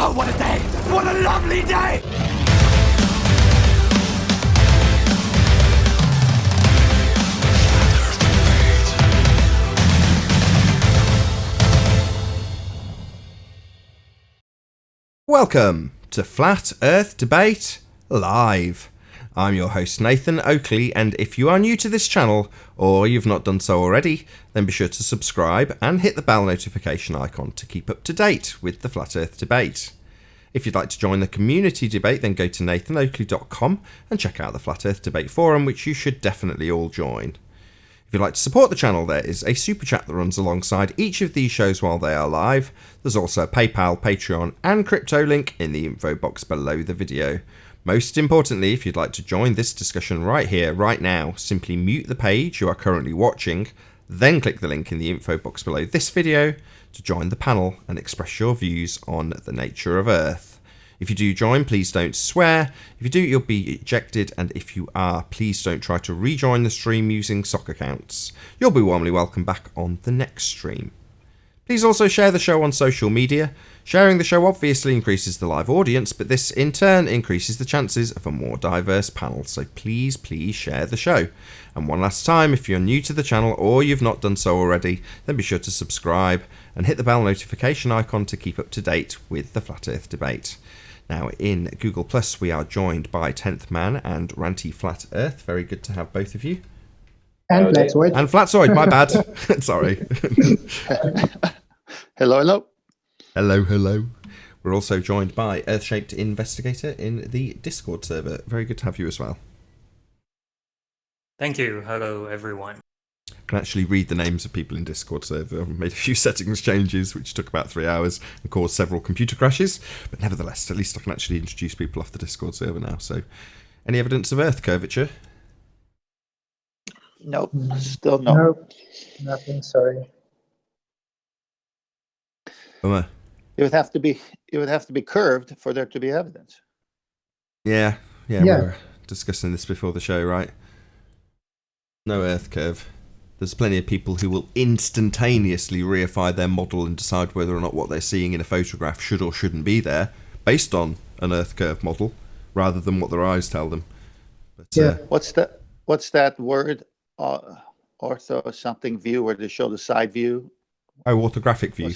Oh, what a day! What a lovely day! Welcome to Flat Earth Debate Live. I'm your host Nathan Oakley, and if you are new to this channel, or you've not done so already, then be sure to subscribe and hit the bell notification icon to keep up to date with the Flat Earth Debate. If you'd like to join the community debate, then go to nathanoakley.com and check out the Flat Earth Debate forum, which you should definitely all join. If you'd like to support the channel, there is a super chat that runs alongside each of these shows while they are live. There's also a PayPal, Patreon and crypto link in the info box below the video. Most importantly, if you'd like to join this discussion right here, right now, simply mute the page you are currently watching, then click the link in the info box below this video to join the panel and express your views on the nature of Earth. If you do join, please don't swear. If you do, you'll be ejected, and if you are, please don't try to rejoin the stream using sock accounts. You'll be warmly welcome back on the next stream. Please also share the show on social media. Sharing the show obviously increases the live audience, but this in turn increases the chances of a more diverse panel, so please share the show. And one last time, if you're new to the channel or you've not done so already, then be sure to subscribe and hit the bell notification icon to keep up to date with the Flat Earth Debate. Now, in Google Plus, we are joined by 10th Man and Ranty Flat Earth. Very good to have both of you. And Flatzoid. And Flatzoid, my bad. Sorry. Hello. Hello. We're also joined by Earth-Shaped Investigator in the Discord server. Very good to have you as well. Thank you. Hello, everyone. I can actually read the names of people in Discord server. I've made a few settings changes, which took about 3 hours and caused several computer crashes. But nevertheless, at least I can actually introduce people off the Discord server now. So, any evidence of Earth curvature? Nope. Still no. Nope. Nothing, sorry. Bummer. It would have to be curved for there to be evidence. Yeah. We were discussing this before the show, right? No Earth curve. There's plenty of people who will instantaneously reify their model and decide whether or not what they're seeing in a photograph should or shouldn't be there, based on an Earth curve model, rather than what their eyes tell them. But, What's that word? Ortho something view, where they show the side view. orthographic view,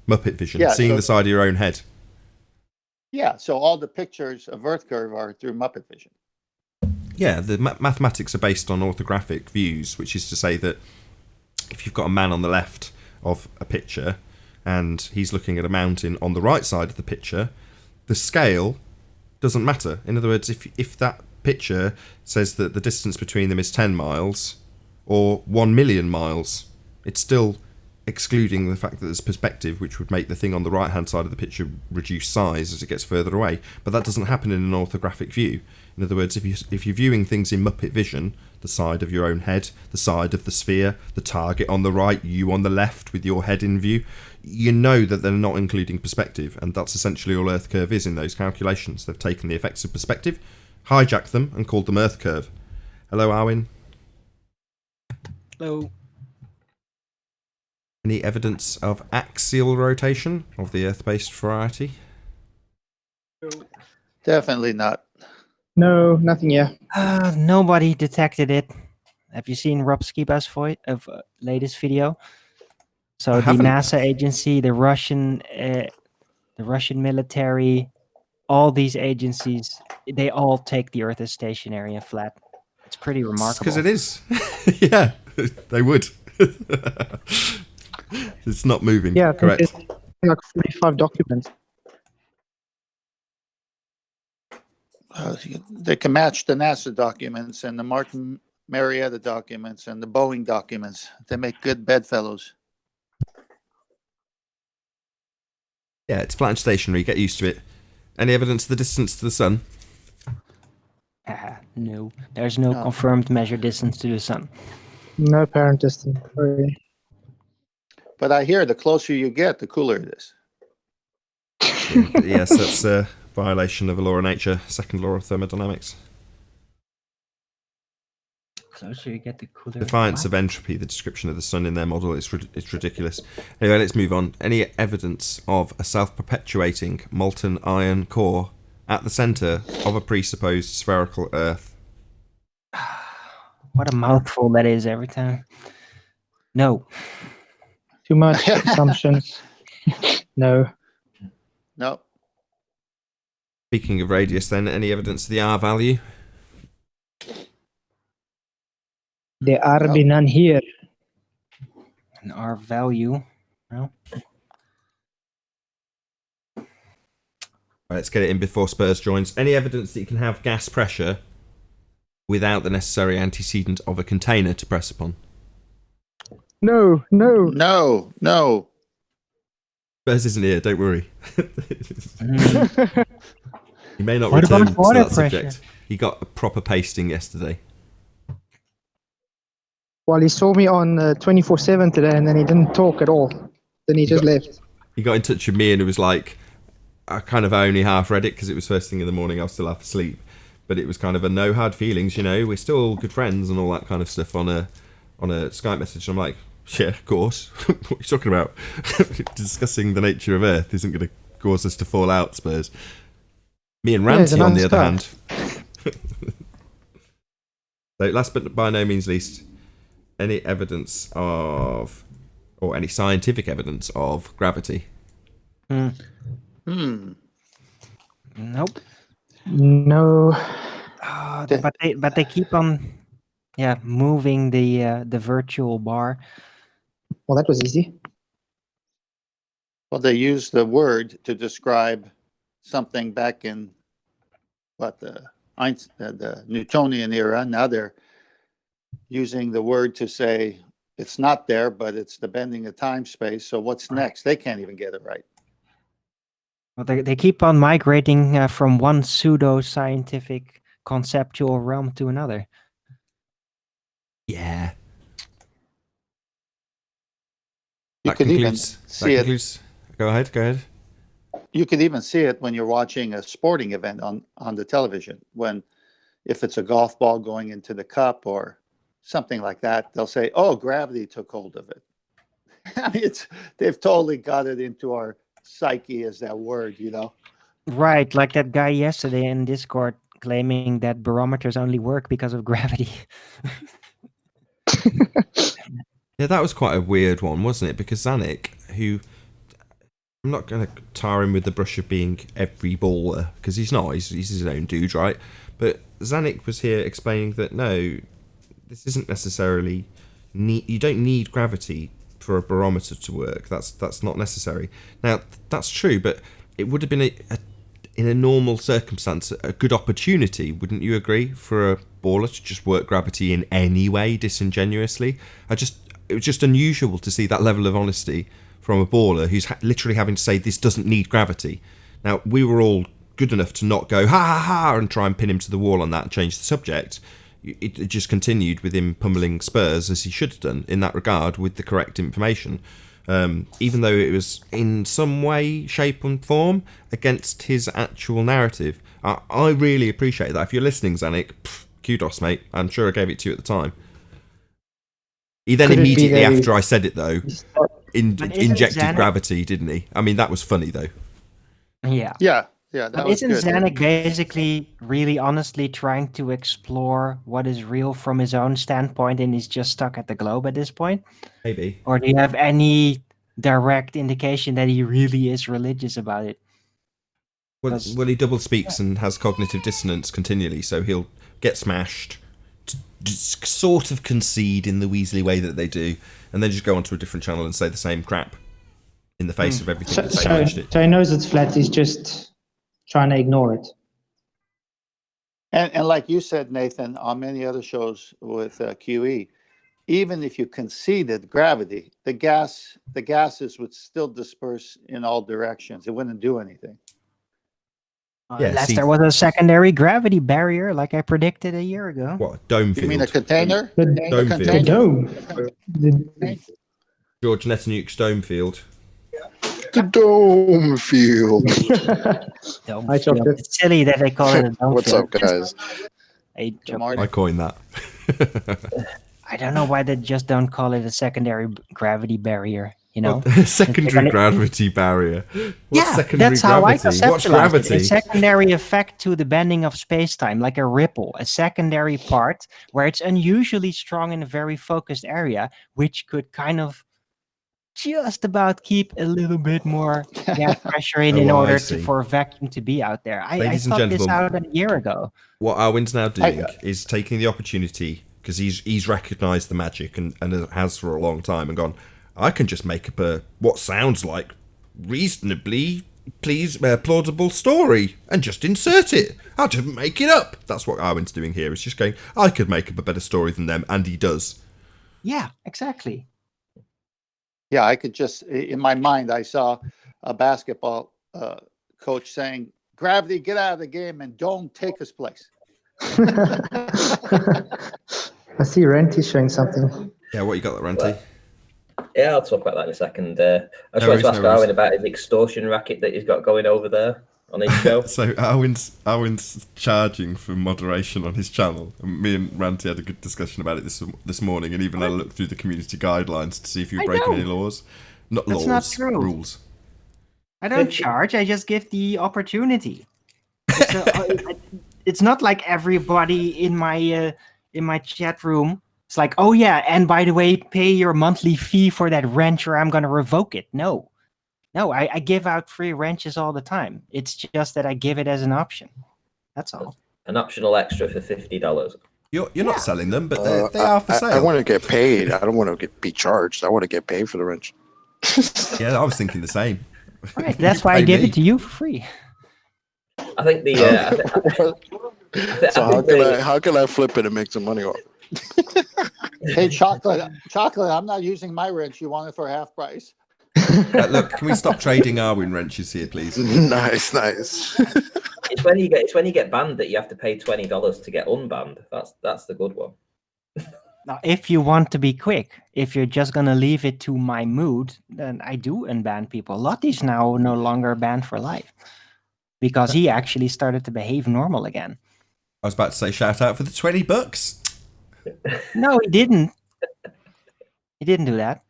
Muppet vision, Yeah, seeing the side of your own head. Yeah, so all the pictures of Earth curve are through Muppet vision. Yeah, the mathematics are based on orthographic views, which is to say that if you've got a man on the left of a picture and he's looking at a mountain on the right side of the picture, the scale doesn't matter. In other words, if that picture says that the distance between them is 10 miles or 1 million miles, it's still excluding the fact that there's perspective, which would make the thing on the right hand side of the picture reduce size as it gets further away. But that doesn't happen in an orthographic view. In other words, if you're viewing things in Muppet vision, the side of your own head, the side of the sphere, the target on the right, you on the left with your head in view, you know that they're not including perspective, and that's essentially all Earth curve is in those calculations. They've taken the effects of perspective, hijacked them, and called them Earth curve. Hello, Arwin. Hello. Any evidence of axial rotation of the Earth-based variety? Definitely not. No, nothing yet. Nobody detected it. Have you seen Rob Skiba's latest video? So the NASA agency, the Russian military, all these agencies, they all take the Earth as stationary and flat. It's pretty remarkable. Because it is. Yeah, they would. It's not moving. Yeah, correct. It's like 45 documents. They can match the NASA documents and the Martin Marietta documents and the Boeing documents. They make good bedfellows. Yeah, it's flat and stationary. Get used to it. Any evidence of the distance to the sun? No. There's no confirmed measured distance to the sun. No apparent distance. Sorry. But I hear the closer you get, the cooler it is. Yes, that's a violation of a law of nature, second law of thermodynamics. closer you get, the cooler. Defiance of entropy, the description of the sun in their model, it's ridiculous. Anyway, let's move on. Any evidence of a self-perpetuating molten iron core at the centre of a presupposed spherical Earth? What a mouthful that is every time. No. Too much assumptions. No. No. Speaking of radius, then, any evidence of the R value? There are No. be none here. And our value. No. Right, let's get it in before Spurs joins. Any evidence that you can have gas pressure without the necessary antecedent of a container to press upon? No, no. No. No. Spurs isn't here, don't worry. Mm. He may not What return about to water that pressure? subject. He got a proper pasting yesterday. Well, he saw me on 24/7 today, and then he didn't talk at all. Then he just left. He got in touch with me and it was like, I kind of only half read it because it was first thing in the morning. I was still half asleep, but it was kind of a no hard feelings. You know, we're still good friends and all that kind of stuff on a Skype message. And I'm like, yeah, of course. What are you talking about? Discussing the nature of Earth isn't going to cause us to fall out, Spurs. Me and Yeah, it's Ranty, an on the other hand. understand. So, last but by no means least, any evidence of, or any scientific evidence of gravity? Mm. Hmm. Nope. No. Oh, but they keep on, moving the virtual bar. Well, that was easy. Well, they use the word to describe something back in the Newtonian era. Now they're using the word to say it's not there, but it's the bending of time space. So what's next? They can't even get it right. Well, they keep on migrating from one pseudo-scientific conceptual realm to another. Yeah. You could even see it. Go ahead. You could even see it when you're watching a sporting event on the television. If it's a golf ball going into the cup or something like that, they'll say, "Oh, gravity took hold of it." I mean, they've totally got it into our psyche as that word, you know. Right, like that guy yesterday in Discord claiming that barometers only work because of gravity. Yeah, that was quite a weird one, wasn't it? Because Zanuck, who, I'm not going to tar him with the brush of being every baller, because he's not, he's his own dude, right? But Zanuck was here explaining that no, this isn't necessarily, you don't need gravity for a barometer to work. That's not necessary. Now, that's true, but it would have been in a normal circumstance a good opportunity, wouldn't you agree, for a baller to just work gravity in any way disingenuously? It was just unusual to see that level of honesty from a baller who's literally having to say this doesn't need gravity. Now, we were all good enough to not go ha ha ha and try and pin him to the wall on that and change the subject. It just continued with him pummeling Spurs as he should have done in that regard with the correct information, even though it was in some way, shape and form against his actual narrative. I really appreciate that. If you're listening, Zanuck, kudos, mate. I'm sure I gave it to you at the time. He then immediately after I said it, though, injected Zanuck... gravity, didn't he? I mean, that was funny, though. Yeah. Yeah. That but was isn't good. Zanuck basically really honestly trying to explore what is real from his own standpoint, and he's just stuck at the globe at this point? Maybe. Or do you have any direct indication that he really is religious about it? Well, he double speaks and has cognitive dissonance continually, so he'll get smashed, just sort of concede in the Weasley way that they do, and then just go onto a different channel and say the same crap in the face of everything that's challenged it. So he knows it's flat. He's just trying to ignore it. And like you said, Nathan, on many other shows with QE, even if you conceded gravity, the gases would still disperse in all directions. It wouldn't do anything. Unless there was a secondary gravity barrier, like I predicted a year ago. What, dome field? You mean a container? The dome. George Netanyahu's dome field. The dome field. Dome Hi, field. Chocolate. It's silly that they call it a dome What's field. up, guys? I coined that. I don't know why they just don't call it a secondary gravity barrier. You know, secondary gravity barrier. What's yeah, secondary that's gravity? how I What's conceptualize gravity? it. A secondary effect to the bending of space-time, like a ripple, a secondary part where it's unusually strong in a very focused area, which could kind of just about keep a little bit more gas pressure in order for a vacuum to be out there. I thought this out a year ago. What Arwin's now doing is taking the opportunity, because he's recognised the magic and has for a long time, and gone, I can just make up what sounds like reasonably plausible story and just insert it. I'll just make it up. That's what Arwin's doing here. He's just going, I could make up a better story than them, and he does. Yeah, exactly. Yeah, I could just, in my mind, I saw a basketball coach saying, Gravity, get out of the game and don't take his place. I see Renty's showing something. Yeah, what you got there, Renty? Yeah, I'll talk about that in a second. I just wanted to ask Arwin about his extortion racket that he's got going over there on his show. So Arwin's charging for moderation on his channel. And me and Ranty had a good discussion about it this morning, and even had a look through the community guidelines to see if you were breaking any laws. That's not true. Rules. I don't charge. I just give the opportunity. It's not like everybody in my chat room. It's like, oh yeah, and by the way, pay your monthly fee for that wrench or I'm going to revoke it. No, I give out free wrenches all the time. It's just that I give it as an option. That's all. An optional extra for $50. You're not selling them, but they are for sale. I want to get paid. I don't want to be charged. I want to get paid for the wrench. Yeah, I was thinking the same. Right, that's why I give it to you for free. I think how can I flip it and make some money off? Hey, chocolate, I'm not using my wrench. You want it for half price? Look, can we stop trading Arwin wrenches here, please? Nice. It's when you get banned that you have to pay $20 to get unbanned. That's the good one. Now, if you want to be quick, if you're just going to leave it to my mood, then I do unban people. Lottie's now no longer banned for life because he actually started to behave normal again. I was about to say shout out for the $20. No, he didn't. He didn't do that.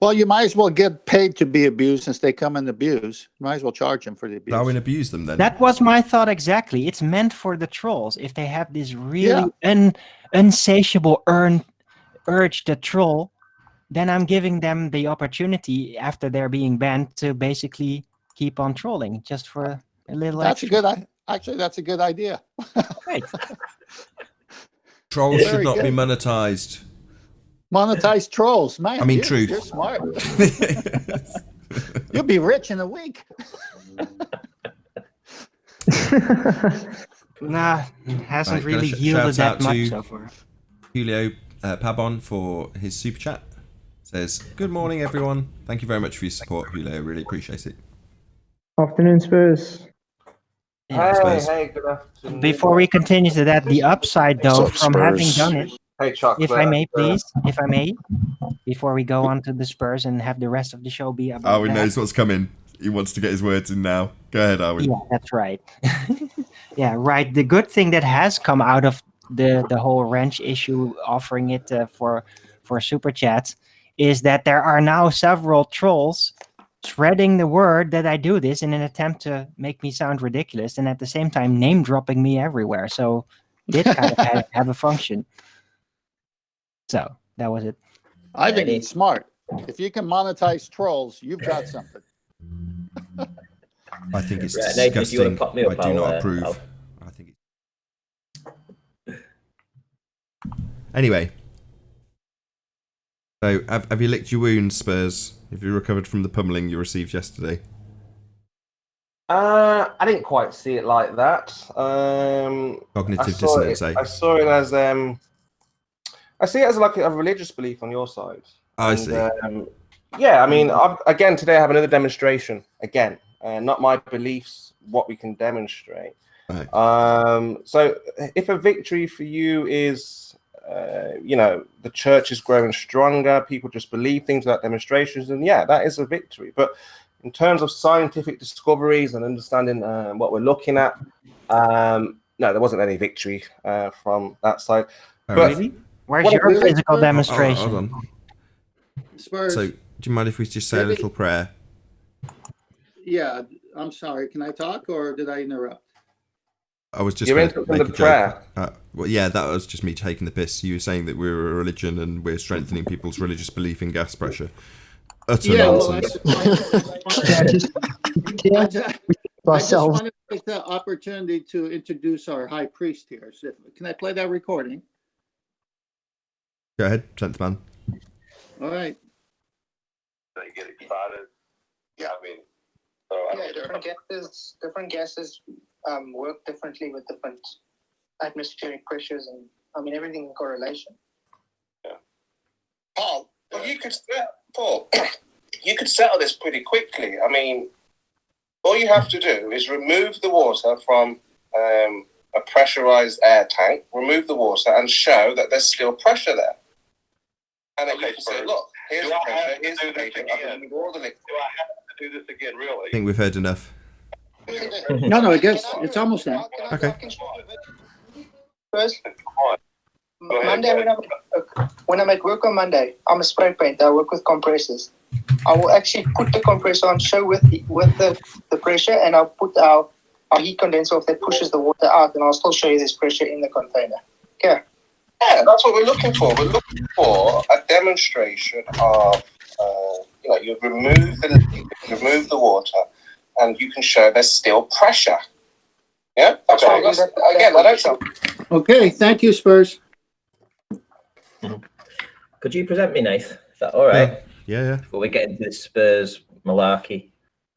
Well, you might as well get paid to be abused since they come and abuse. You might as well charge them for the abuse. Darwin abuse them then. That was my thought exactly. It's meant for the trolls. If they have this really unsatiable urge to troll, then I'm giving them the opportunity after they're being banned to basically keep on trolling just for a little extra. That's a good idea. Right. Trolls should not be monetized. Monetize trolls, man. I mean, truth. You're smart. You'll be rich in a week. Nah, it hasn't really yielded that much so far. Julio Pabon for his super chat. Says, good morning, everyone. Thank you very much for your support, Julio. Really appreciate it. Afternoon, Spurs. Hey, good afternoon. Before we continue to that, the upside though from having done it, hey, Chocolate, if I may, please, before we go on to the Spurs and have the rest of the show be about Arwin knows what's coming. He wants to get his words in now. Go ahead, Arwin. Yeah, that's right. Yeah, right. The good thing that has come out of the whole wrench issue, offering it for super chats, is that there are now several trolls spreading the word that I do this in an attempt to make me sound ridiculous, and at the same time name dropping me everywhere. So it kind of have a function. So that was it. I think it's smart. If you can monetize trolls, you've got something. I think it's Nathan, disgusting. I do not approve. I think Anyway. So, have you licked your wounds, Spurs? Have you recovered from the pummeling you received yesterday? I didn't quite see it like that. Cognitive dissonance, eh? I saw it as I see it as like a religious belief on your side. I see. Yeah, I mean, again today I have another demonstration. Again, not my beliefs, what we can demonstrate. Right. So, if a victory for you is the church is growing stronger, people just believe things without demonstrations, and yeah, that is a victory. But in terms of scientific discoveries and understanding what we're looking at, no, there wasn't any victory from that side. Oh, But really? Where's What your really- physical Oh, demonstration? Hold on. Spurs. So, do you mind if we just say a Maybe- little prayer? Yeah, I'm sorry. Can I talk or did I interrupt? I was just You're going to interrupting make the a prayer. joke. Well, yeah, that was just me taking the piss. You were saying that we were a religion and we're strengthening people's religious belief in gas pressure. Utter nonsense. Yeah, just yeah, I just ourselves. want to take the opportunity to introduce our high priest here. So can I play that recording? Go ahead, 10th man. All right. They get excited. Yeah, I mean, so Yeah, different gases work differently with different atmospheric pressures, and I mean everything in correlation. Paul, well, you could settle this pretty quickly. I mean, all you have to do is remove the water from a pressurized air tank, remove the water, and show that there's still pressure there. And then you can say, look, here's the pressure, here's the pressure. Do I have to do this again, really? I think we've heard enough. No, I guess it's almost there. Okay. First, Go ahead, Monday go when I'm at work on Monday, I'm a spray painter. I work with compressors. I will actually put the compressor on show with the pressure, and I'll put our heat condenser off that pushes the water out, and I'll still show you this pressure in the container. Okay. Yeah, that's what we're looking for. We're looking for a demonstration of, you remove the water, and you can show there's still pressure. Yeah, that's Okay. what. Again, I don't. Okay, thank you, Spurs. Could you present me, Nath? Is that all right? Yeah. Before we get into this Spurs malarkey.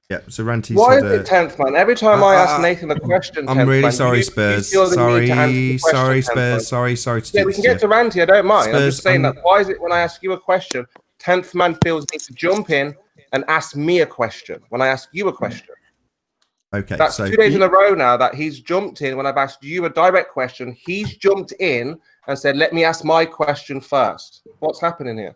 Yeah, so Ranty's Why had is it 10th man? Every time I ask Nathan a question, I'm 10th really man, sorry, you Spurs. feel the need to answer the Sorry, question, 10th man. Spurs. Sorry to Yeah, do we this can to get to Ranty. I don't mind. I'm Spurs, just saying that. Why is it when I ask you a question, 10th man feels the need to jump in and ask me a question when I ask you a question? Okay, That's so 2 days in a row now that he's jumped in when I've asked you a direct question. He's jumped in and said, "Let me ask my question first." What's happening here?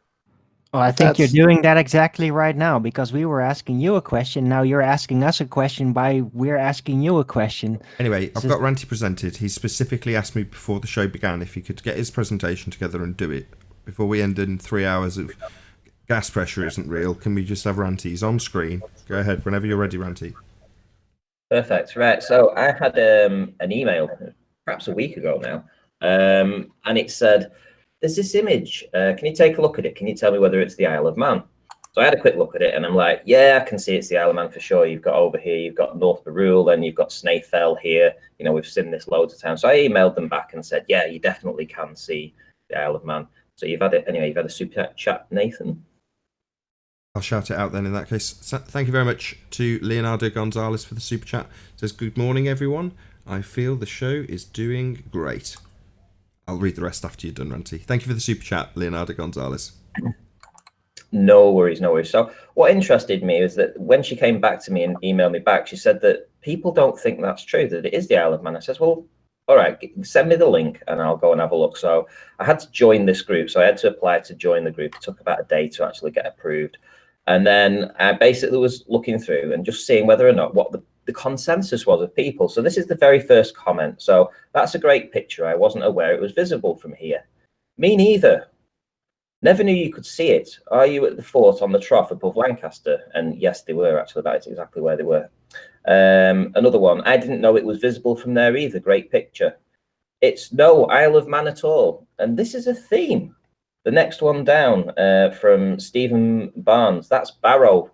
Well, I think you're doing that exactly right now because we were asking you a question. Now you're asking us a question by we're asking you a question. Anyway, I've got Ranty presented. He specifically asked me before the show began if he could get his presentation together and do it before we end in 3 hours of gas pressure isn't real. Can we just have Ranty? He's on screen. Go ahead whenever you're ready, Ranty. Perfect. Right. So I had an email perhaps a week ago now, and it said, "There's this image. Can you take a look at it? Can you tell me whether it's the Isle of Man?" So I had a quick look at it, and I'm like, "Yeah, I can see it's the Isle of Man for sure. You've got over here, you've got North Barule, then you've got Snaefell here. You know, we've seen this loads of times." So I emailed them back and said, "Yeah, you definitely can see the Isle of Man." So you've had it anyway. You've had a super chat, Nathan. I'll shout it out then in that case. So, thank you very much to Leonardo Gonzalez for the super chat. It says, "Good morning, everyone. I feel the show is doing great." I'll read the rest after you're done, Ranty. Thank you for the super chat, Leonardo Gonzalez. No worries, no worries. So what interested me is that when she came back to me and emailed me back, she said that people don't think that's true, that it is the Isle of Man. I says, well, all right, send me the link and I'll go and have a look. So I had to join this group. So I had to apply to join the group. It took about a day to actually get approved. And then I basically was looking through and just seeing whether or not what the consensus was of people. So this is the very first comment. So that's a great picture. I wasn't aware it was visible from here. Me neither. Never knew you could see it. Are you at the fort on the trough above Lancaster? And yes, they were actually. That is exactly where they were. Another one. I didn't know it was visible from there either. Great picture. It's no Isle of Man at all. And this is a theme. The next one down from Stephen Barnes. That's Barrow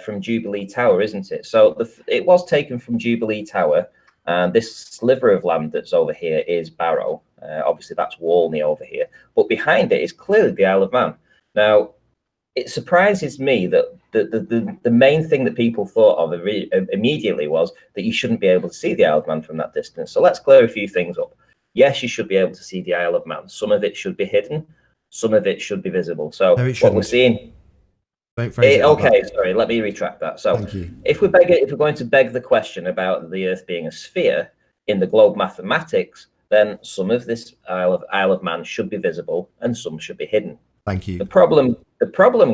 from Jubilee Tower, isn't it? So it was taken from Jubilee Tower. And this sliver of land that's over here is Barrow. Obviously, that's Walney over here. But behind it is clearly the Isle of Man. Now, it surprises me that the main thing that people thought of immediately was that you shouldn't be able to see the Isle of Man from that distance. So let's clear a few things up. Yes, you should be able to see the Isle of Man. Some of it should be hidden. Some of it should be visible. So No, what we're seeing... Don't phrase it like okay, that. sorry, let me retract that. So Thank you. if we're going to beg the question about the Earth being a sphere in the globe mathematics, then some of this Isle of Man should be visible and some should be hidden. Thank you. The problem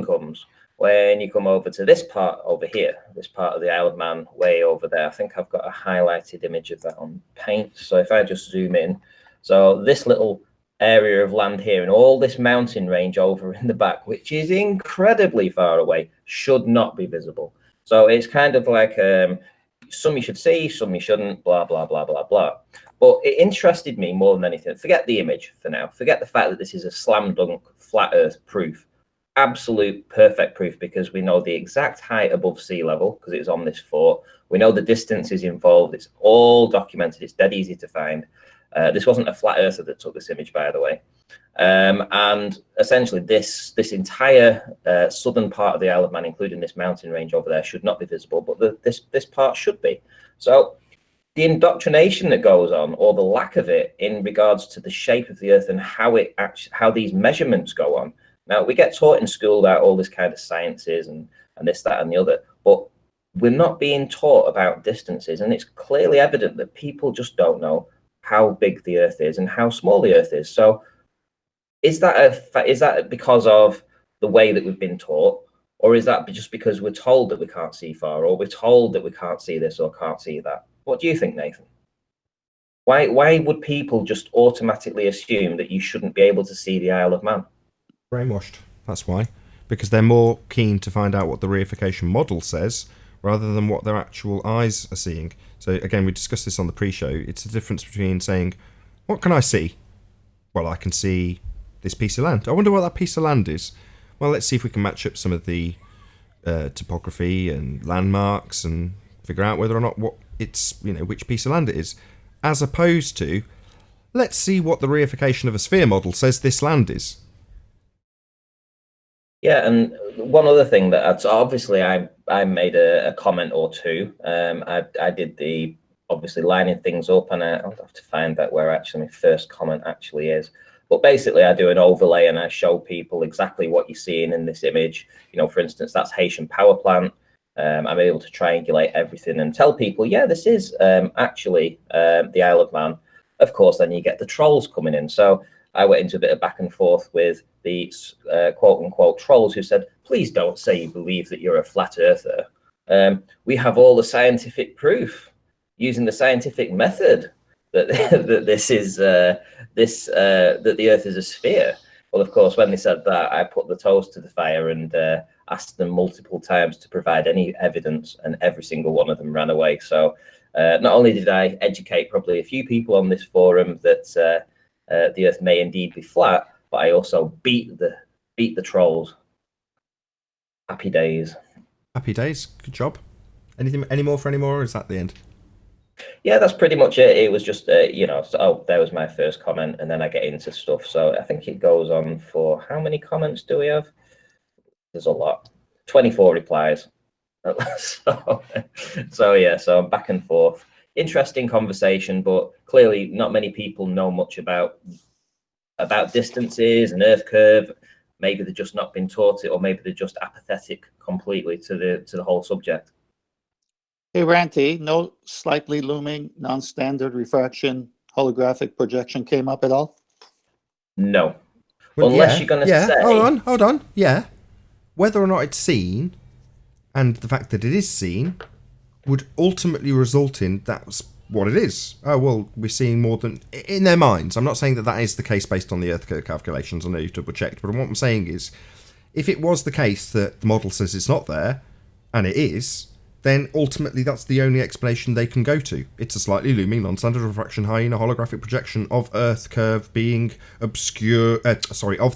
comes When you come over to this part over here, this part of the Isle of Man way over there, I think I've got a highlighted image of that on Paint. So if I just zoom in, so this little area of land here and all this mountain range over in the back, which is incredibly far away, should not be visible. So it's kind of like some you should see, some you shouldn't, blah, blah, blah, blah, blah. But it interested me more than anything. Forget the image for now. Forget the fact that this is a slam dunk flat earth proof. Absolute perfect proof, because we know the exact height above sea level because it's on this fort. We know the distances involved. It's all documented. It's dead easy to find. This wasn't a flat earther that took this image, by the way. And essentially this entire southern part of the Isle of Man, including this mountain range over there, should not be visible, but this part should be. So the indoctrination that goes on, or the lack of it, in regards to the shape of the earth and how these measurements go on. Now, we get taught in school about all this kind of sciences and this, that, and the other, but we're not being taught about distances. And it's clearly evident that people just don't know how big the earth is and how small the earth is. So is that because of the way that we've been taught? Or is that just because we're told that we can't see far, or we're told that we can't see this or can't see that? What do you think, Nathan? Why would people just automatically assume that you shouldn't be able to see the Isle of Man? Brainwashed. That's why. Because they're more keen to find out what the reification model says rather than what their actual eyes are seeing. So again, we discussed this on the pre-show. It's the difference between saying, what can I see? Well, I can see this piece of land. I wonder what that piece of land is. Well, let's see if we can match up some of the topography and landmarks and figure out whether or not which piece of land it is. As opposed to, let's see what the reification of a sphere model says this land is. Yeah, and one other thing that obviously I made a comment or two. I did the obviously lining things up, and I'll have to find that where actually my first comment actually is. But basically, I do an overlay and I show people exactly what you're seeing in this image. You know, for instance, that's Haitian power plant. I'm able to triangulate everything and tell people, yeah, this is actually the Isle of Man. Of course, then you get the trolls coming in. So I went into a bit of back and forth with the quote-unquote trolls who said, please don't say you believe that you're a flat earther. We have all the scientific proof using the scientific method that that the earth is a sphere. Well, of course, when they said that, I put the toes to the fire and asked them multiple times to provide any evidence, and every single one of them ran away. So not only did I educate probably a few people on this forum that the earth may indeed be flat, but I also beat the trolls. Happy days. Happy days. Good job. Any more for any more, or is that the end? Yeah, that's pretty much it. It was just, there was my first comment, and then I get into stuff. So I think it goes on for, how many comments do we have? There's a lot. 24 replies. So I'm back and forth. Interesting conversation, but clearly not many people know much about distances and earth curve. Maybe they've just not been taught it, or maybe they're just apathetic completely to the whole subject. Hey, Ranty, no slightly looming, non-standard refraction, holographic projection came up at all? No. Well, unless you're going to say... Hold on. Yeah. Whether or not it's seen, and the fact that it is seen, would ultimately result in that's what it is. Oh, well, we're seeing more than... In their minds. I'm not saying that is the case based on the earth curve calculations. I know you've double-checked. But what I'm saying is, if it was the case that the model says it's not there, and it is... then ultimately that's the only explanation they can go to. It's a slightly looming non-standard refraction high in a holographic projection of Earth curve being of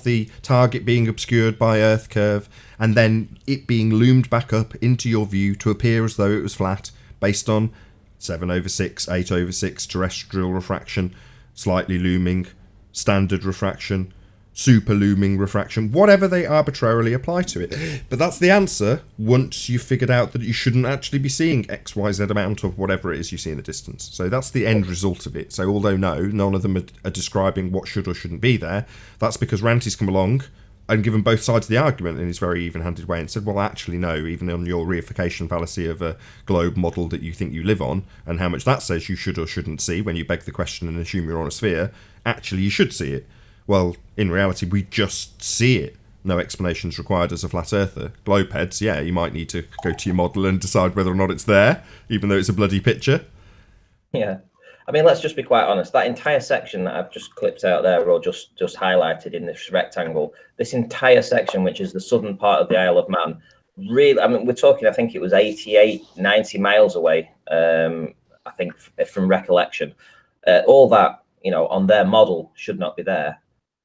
the target being obscured by Earth curve, and then it being loomed back up into your view to appear as though it was flat, based on 7/6, 8/6 terrestrial refraction, slightly looming, standard refraction, super looming refraction, whatever they arbitrarily apply to it. But that's the answer once you've figured out that you shouldn't actually be seeing XYZ amount of whatever it is you see in the distance. So that's the end result of it. So although none of them are describing what should or shouldn't be there, that's because Ranty's come along and given both sides of the argument in his very even-handed way and said, well, actually, no, even on your reification fallacy of a globe model that you think you live on, and how much that says you should or shouldn't see when you beg the question and assume you're on a sphere, actually you should see it. Well, in reality, we just see it. no explanations required as a flat earther. Globe heads, yeah, you might need to go to your model and decide whether or not it's there, even though it's a bloody picture. Yeah. I mean, let's just be quite honest. That entire section that I've just clipped out there, or just highlighted in this rectangle, this entire section, which is the southern part of the Isle of Man, really, I mean, we're talking, I think it was 88, 90 miles away, I think, from recollection. All that, you know, on their model should not be there.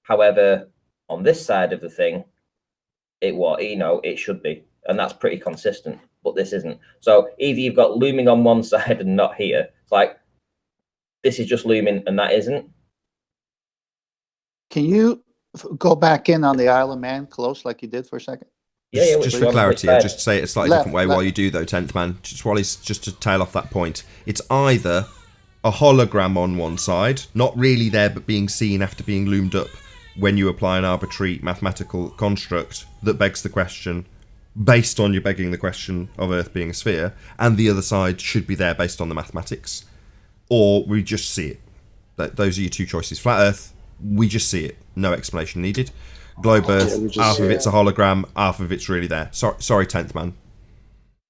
However, on this side of the thing, it should be. And that's pretty consistent, but this isn't. So either you've got looming on one side and not here. It's like, this is just looming and that isn't. Can you go back in on the Isle of Man close like you did for a second? Yeah, just for clarity, I'll just say it a slightly different way left. while you do, though, 10th Man. Just to tail off that point. It's either a hologram on one side, not really there but being seen after being loomed up when you apply an arbitrary mathematical construct that begs the question, based on you begging the question of Earth being a sphere, and the other side should be there based on the mathematics. Or we just see it. Those are your two choices. Flat Earth, we just see it. No explanation needed. Globe Earth, half of it's a hologram, half of it's really there. Sorry, 10th Man.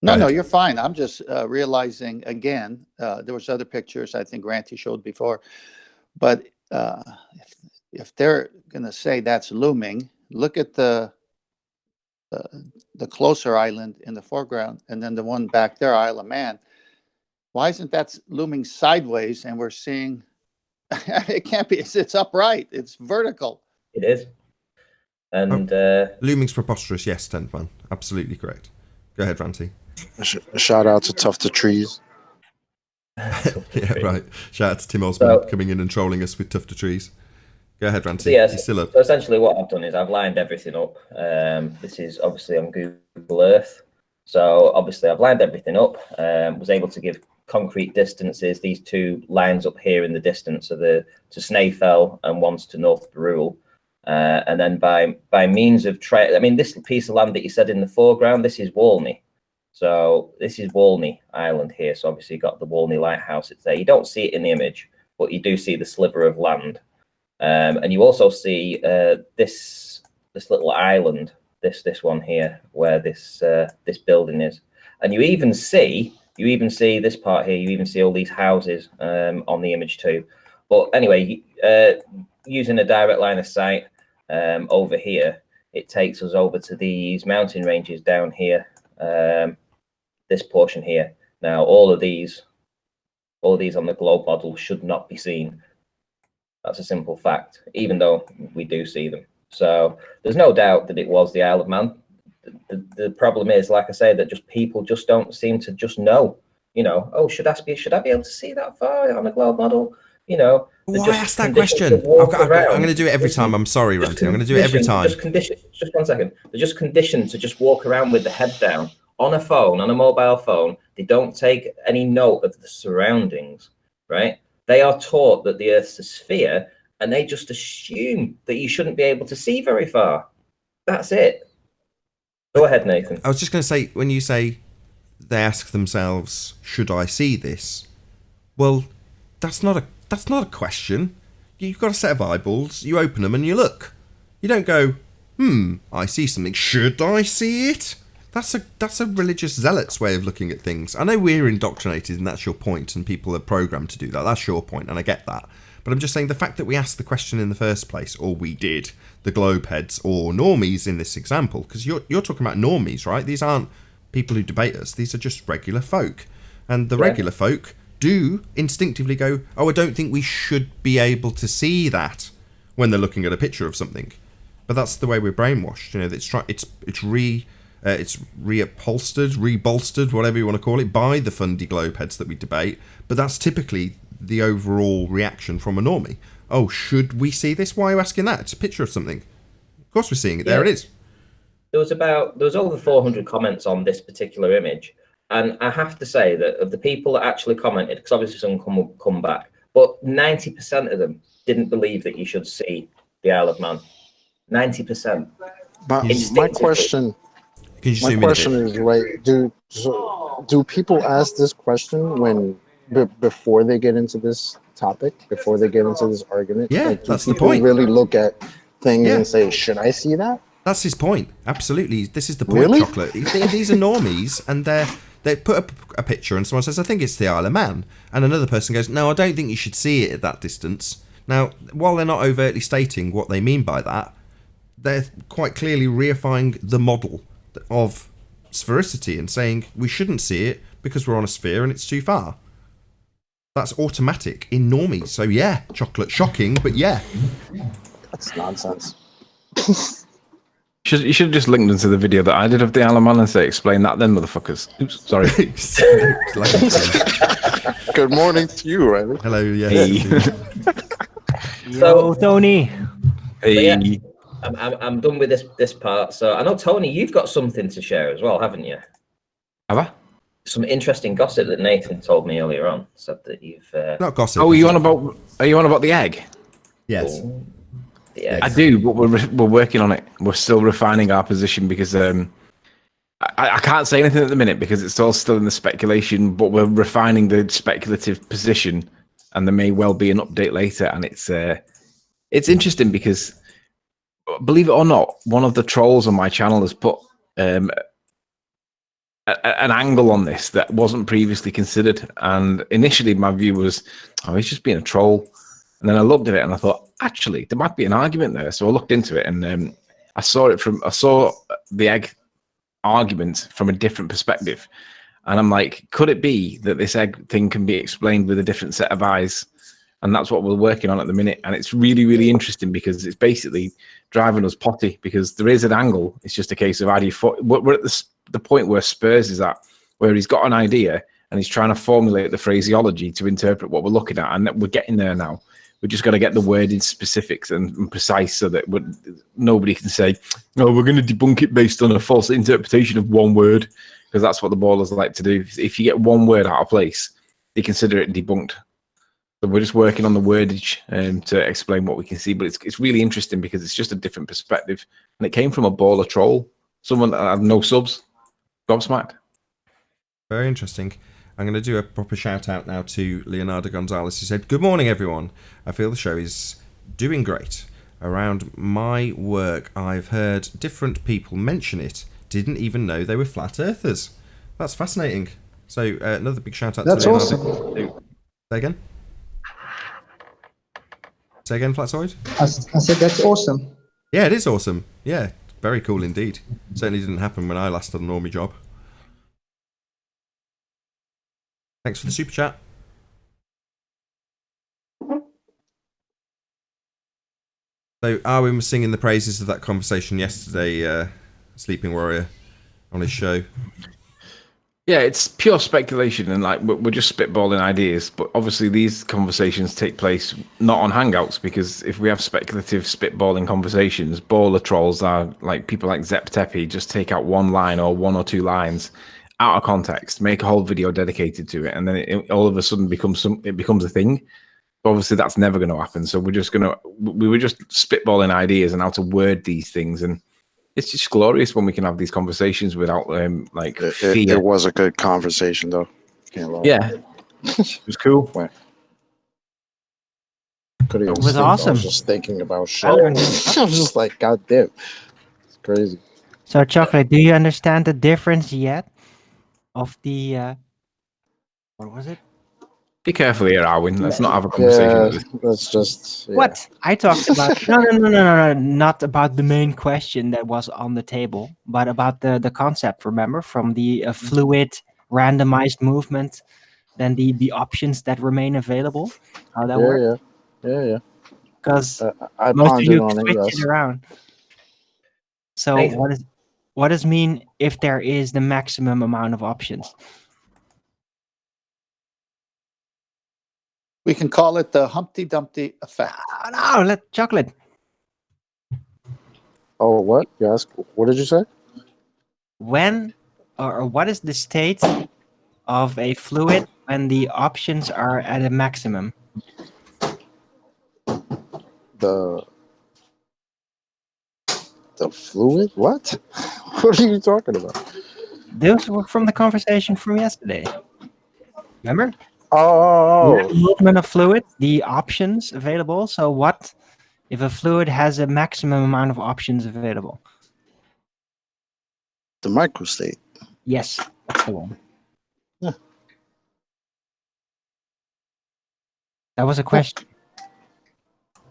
No, you're fine. I'm just realizing, again, there was other pictures I think Ranty showed before. But if they're going to say that's looming, look at the closer island in the foreground, and then the one back there, Isle of Man. Why isn't that looming sideways and we're seeing it can't be, it's upright, it's vertical. It is. And looming's preposterous, yes, 10th Man. Absolutely correct. Go ahead, Ranty. A shout out to Tough to Trees. Yeah, right. Shout out to Tim Osborne coming in and trolling us with Tough to Trees. Go ahead, Ranty. So, yes, He's still up. So essentially what I've done is I've lined everything up. This is obviously on Google Earth. So obviously I've lined everything up, was able to give concrete distances. These two lines up here in the distance are to Snaefell and one's to North Brule. And then by means of I mean, this piece of land that you said in the foreground, this is Walney. So this is Walney Island here. So obviously you've got the Walney Lighthouse. It's there. You don't see it in the image, but you do see the sliver of land. And you also see this little island, this one here, where this building is. And you even see this part here. You even see all these houses on the image too. But anyway, using a direct line of sight over here, it takes us over to these mountain ranges down here. This portion here. Now, all these on the globe model should not be seen. That's a simple fact, even though we do see them. So there's no doubt that it was the Isle of Man. The problem is, like I say, that just people just don't seem to just know. You know, oh, should I be able to see that far on a globe model? You know, why ask that question? I'm going to do it every time. I'm sorry, Ranty. I'm going to do it every time. Just 1 second. They're just conditioned to just walk around with the head down on a phone, on a mobile phone. They don't take any note of the surroundings, right? They are taught that the Earth's a sphere, and they just assume that you shouldn't be able to see very far. That's it. Go ahead, Nathan. I was just going to say, when you say they ask themselves, should I see this? Well, that's not a question. You've got a set of eyeballs, you open them and you look. You don't go, I see something, should I see it? That's a religious zealot's way of looking at things. I know we're indoctrinated and that's your point, and people are programmed to do that. That's your point, and I get that. But I'm just saying the fact that we asked the question in the first place, or we did, the globe heads or normies in this example, because you're talking about normies, right? These aren't people who debate us. These are just regular folk. And the regular folk do instinctively go, oh, I don't think we should be able to see that when they're looking at a picture of something. But that's the way we're brainwashed. You know, it's reupholstered, rebolstered, whatever you want to call it, by the fundy globe heads that we debate. But that's typically the overall reaction from a normie. Oh, should we see this? Why are you asking that? It's a picture of something. Of course we're seeing it. There it is. There was over 400 comments on this particular image. And I have to say that of the people that actually commented, because obviously some come back, but 90% of them didn't believe that you should see the Isle of Man. 90%. My question is, right, do people ask this question before they get into this topic, before they get into this argument? Yeah, like, that's the point. Really look at things and say, should I see that? That's his point. Absolutely. This is the point, Really? Chocolate. These are normies, and they put up a picture, and someone says, I think it's the Isle of Man. And another person goes, no, I don't think you should see it at that distance. Now, while they're not overtly stating what they mean by that, they're quite clearly reifying the model of sphericity and saying we shouldn't see it because we're on a sphere and it's too far. That's automatic in normies. So yeah, Chocolate, shocking, but yeah. That's nonsense. You should have just linked them to the video that I did of the Isle of Man and say, explain that then, motherfuckers. Oops, sorry. Good morning to you, Riley. Hello, yes. Hey. Yo, Tony. Hey. Yeah, I'm done with this part. So I know, Tony, you've got something to share as well, haven't you? Have I? Some interesting gossip that Nathan told me earlier on. Said that you've Not gossip. Oh, are you on about the egg? Yes. Yeah, I do, but we're working on it. We're still refining our position because I can't say anything at the minute because it's all still in the speculation. But we're refining the speculative position, and there may well be an update later. And it's interesting because, believe it or not, one of the trolls on my channel has put an angle on this that wasn't previously considered. And initially, my view was, oh, he's just being a troll. And then I looked at it and I thought, actually, there might be an argument there. So I looked into it and I saw the egg argument from a different perspective. And I'm like, could it be that this egg thing can be explained with a different set of eyes? And that's what we're working on at the minute. And it's really, really interesting because it's basically driving us potty because there is an angle. It's just a case of how do you... We're at the point where Spurs is at, where he's got an idea and he's trying to formulate the phraseology to interpret what we're looking at. And we're getting there now. We just got to get the wording specifics and precise so that nobody can say, "Oh, we're going to debunk it based on a false interpretation of one word," because that's what the ballers like to do. If you get one word out of place, they consider it debunked. So we're just working on the wordage to explain what we can see. But it's really interesting because it's just a different perspective, and it came from a baller troll, someone that had no subs, gobsmacked. Very interesting. I'm going to do a proper shout out now to Leonardo Gonzalez, who said, "Good morning, everyone. I feel the show is doing great. Around my work, I've heard different people mention it. Didn't even know they were flat earthers. That's fascinating." So another big shout out to Leonardo. That's awesome. Say again? Say again, Flatsoid? I said that's awesome. Yeah, it is awesome. Yeah, very cool indeed. Certainly didn't happen when I last had a normie job. Thanks for the super chat. So Arwin was singing the praises of that conversation yesterday, Sleeping Warrior, on his show. Yeah, it's pure speculation and like we're just spitballing ideas. But obviously these conversations take place not on Hangouts because if we have speculative spitballing conversations, baller trolls are like people like Zep Tepe just take out one line or one or two lines out of context, make a whole video dedicated to it, and then it all of a sudden becomes a thing. But obviously, that's never going to happen. So we were just spitballing ideas and how to word these things, and it's just glorious when we can have these conversations without fear. It was a good conversation, though. Can't lie. Yeah, it was cool. It was awesome. I was just thinking about shit. I was just like, God damn, it's crazy. So, Chocolate, do you understand the difference yet? Of the what was it? Be careful here, Arwin. Let's not have a conversation. Yeah, that's just what I talked about. No, not about the main question that was on the table, but about the concept. Remember, from the fluid randomized movement, then the options that remain available. How that works? Yeah. Because I most of you on switch it, it around. So what does mean if there is the maximum amount of options? We can call it the Humpty Dumpty effect. No, let Chocolate. Oh, what? You asked, what did you say? When or what is the state of a fluid when the options are at a maximum? The fluid? What? What are you talking about? Those were from the conversation from yesterday. Remember? Oh. The movement of fluid, the options available. So what if a fluid has a maximum amount of options available? The microstate. Yes, that's the one. Yeah. That was a question.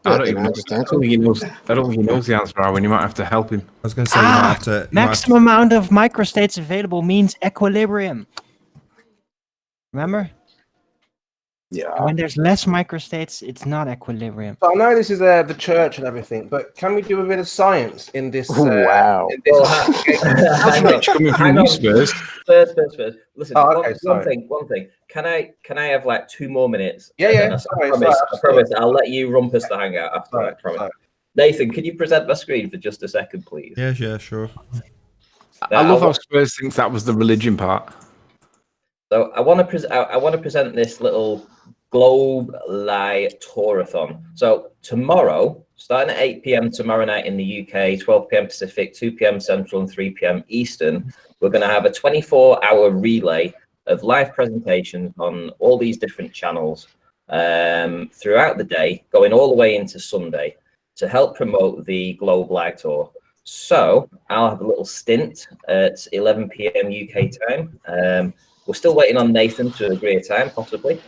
I don't even know. I don't think he knows. I don't think he knows the answer, Arwen. You might have to help him. I was going to say you might have to. Maximum amount of microstates available means equilibrium. Remember? Yeah. When there's less microstates, it's not equilibrium. So I know this is the church and everything, but can we do a bit of science in this? Wow. In this Spurs. Listen, one thing. Can I have like 2 more minutes? Yeah. I promise. I'll let you rumpus the hangout after that. Promise. Nathan, can you present my screen for just a second, please? Yeah, sure. I love how Spurs thinks that was the religion part. So I want to present this little Globe Light Tourathon. So tomorrow, starting at 8 p.m. tomorrow night in the UK, 12 p.m. Pacific, 2 p.m. Central, and 3 p.m. Eastern, we're going to have a 24-hour relay of live presentations on all these different channels throughout the day, going all the way into Sunday to help promote the Globe Light Tour. So I'll have a little stint at 11 p.m. UK time. We're still waiting on Nathan to agree a time, possibly.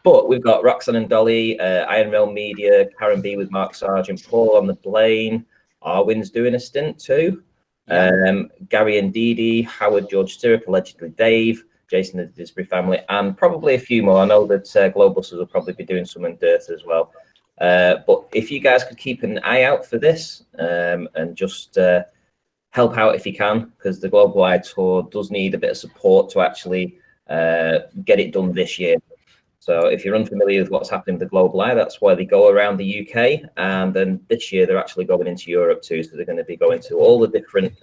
But we've got Roxanne and Dolly, Iron Realm Media, Karen B with Mark Sargent, Paul on the plane. Arwin's doing a stint too. Gary and Dee Dee, Howard, George Stirrup, allegedly Dave, Jason and the Disbury family, and probably a few more. I know that Globus will probably be doing some in Dirt as well. But if you guys could keep an eye out for this and just help out if you can, because the Global Light Tour does need a bit of support to actually get it done this year. So if you're unfamiliar with what's happening with the Global Eye, that's why they go around the UK. And then this year, they're actually going into Europe too. So they're going to be going to all the different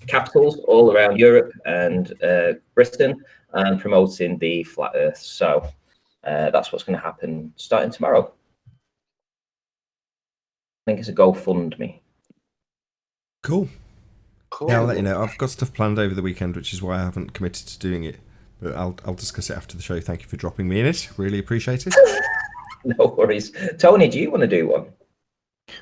capitals all around Europe and Britain and promoting the Flat Earth. So that's what's going to happen starting tomorrow. I think it's a GoFundMe. Cool. Yeah, I'll let you know. I've got stuff planned over the weekend, which is why I haven't committed to doing it. But I'll discuss it after the show. Thank you for dropping me in it. Really appreciate it. No worries. Tony, do you want to do one?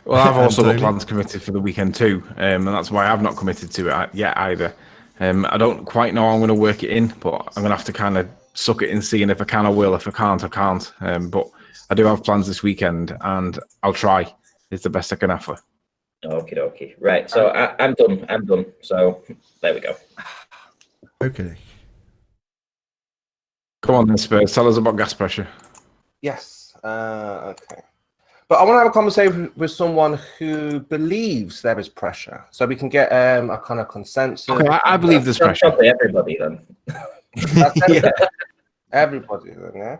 Well, I've also got plans committed for the weekend too, and that's why I've not committed to it yet either. I don't quite know how I'm going to work it in, but I'm going to have to kind of suck it in, seeing if I can, I will. If I can't, I can't. But I do have plans this weekend, and I'll try. It's the best I can offer. Okie dokie. Right, so I'm done. So there we go. Okay. Come on then, Spurs. Tell us about gas pressure. Yes. Okay. But I want to have a conversation with someone who believes there is pressure, so we can get a kind of consensus. Okay, I believe there's pressure. Probably everybody then. Yeah. Everybody then, yeah.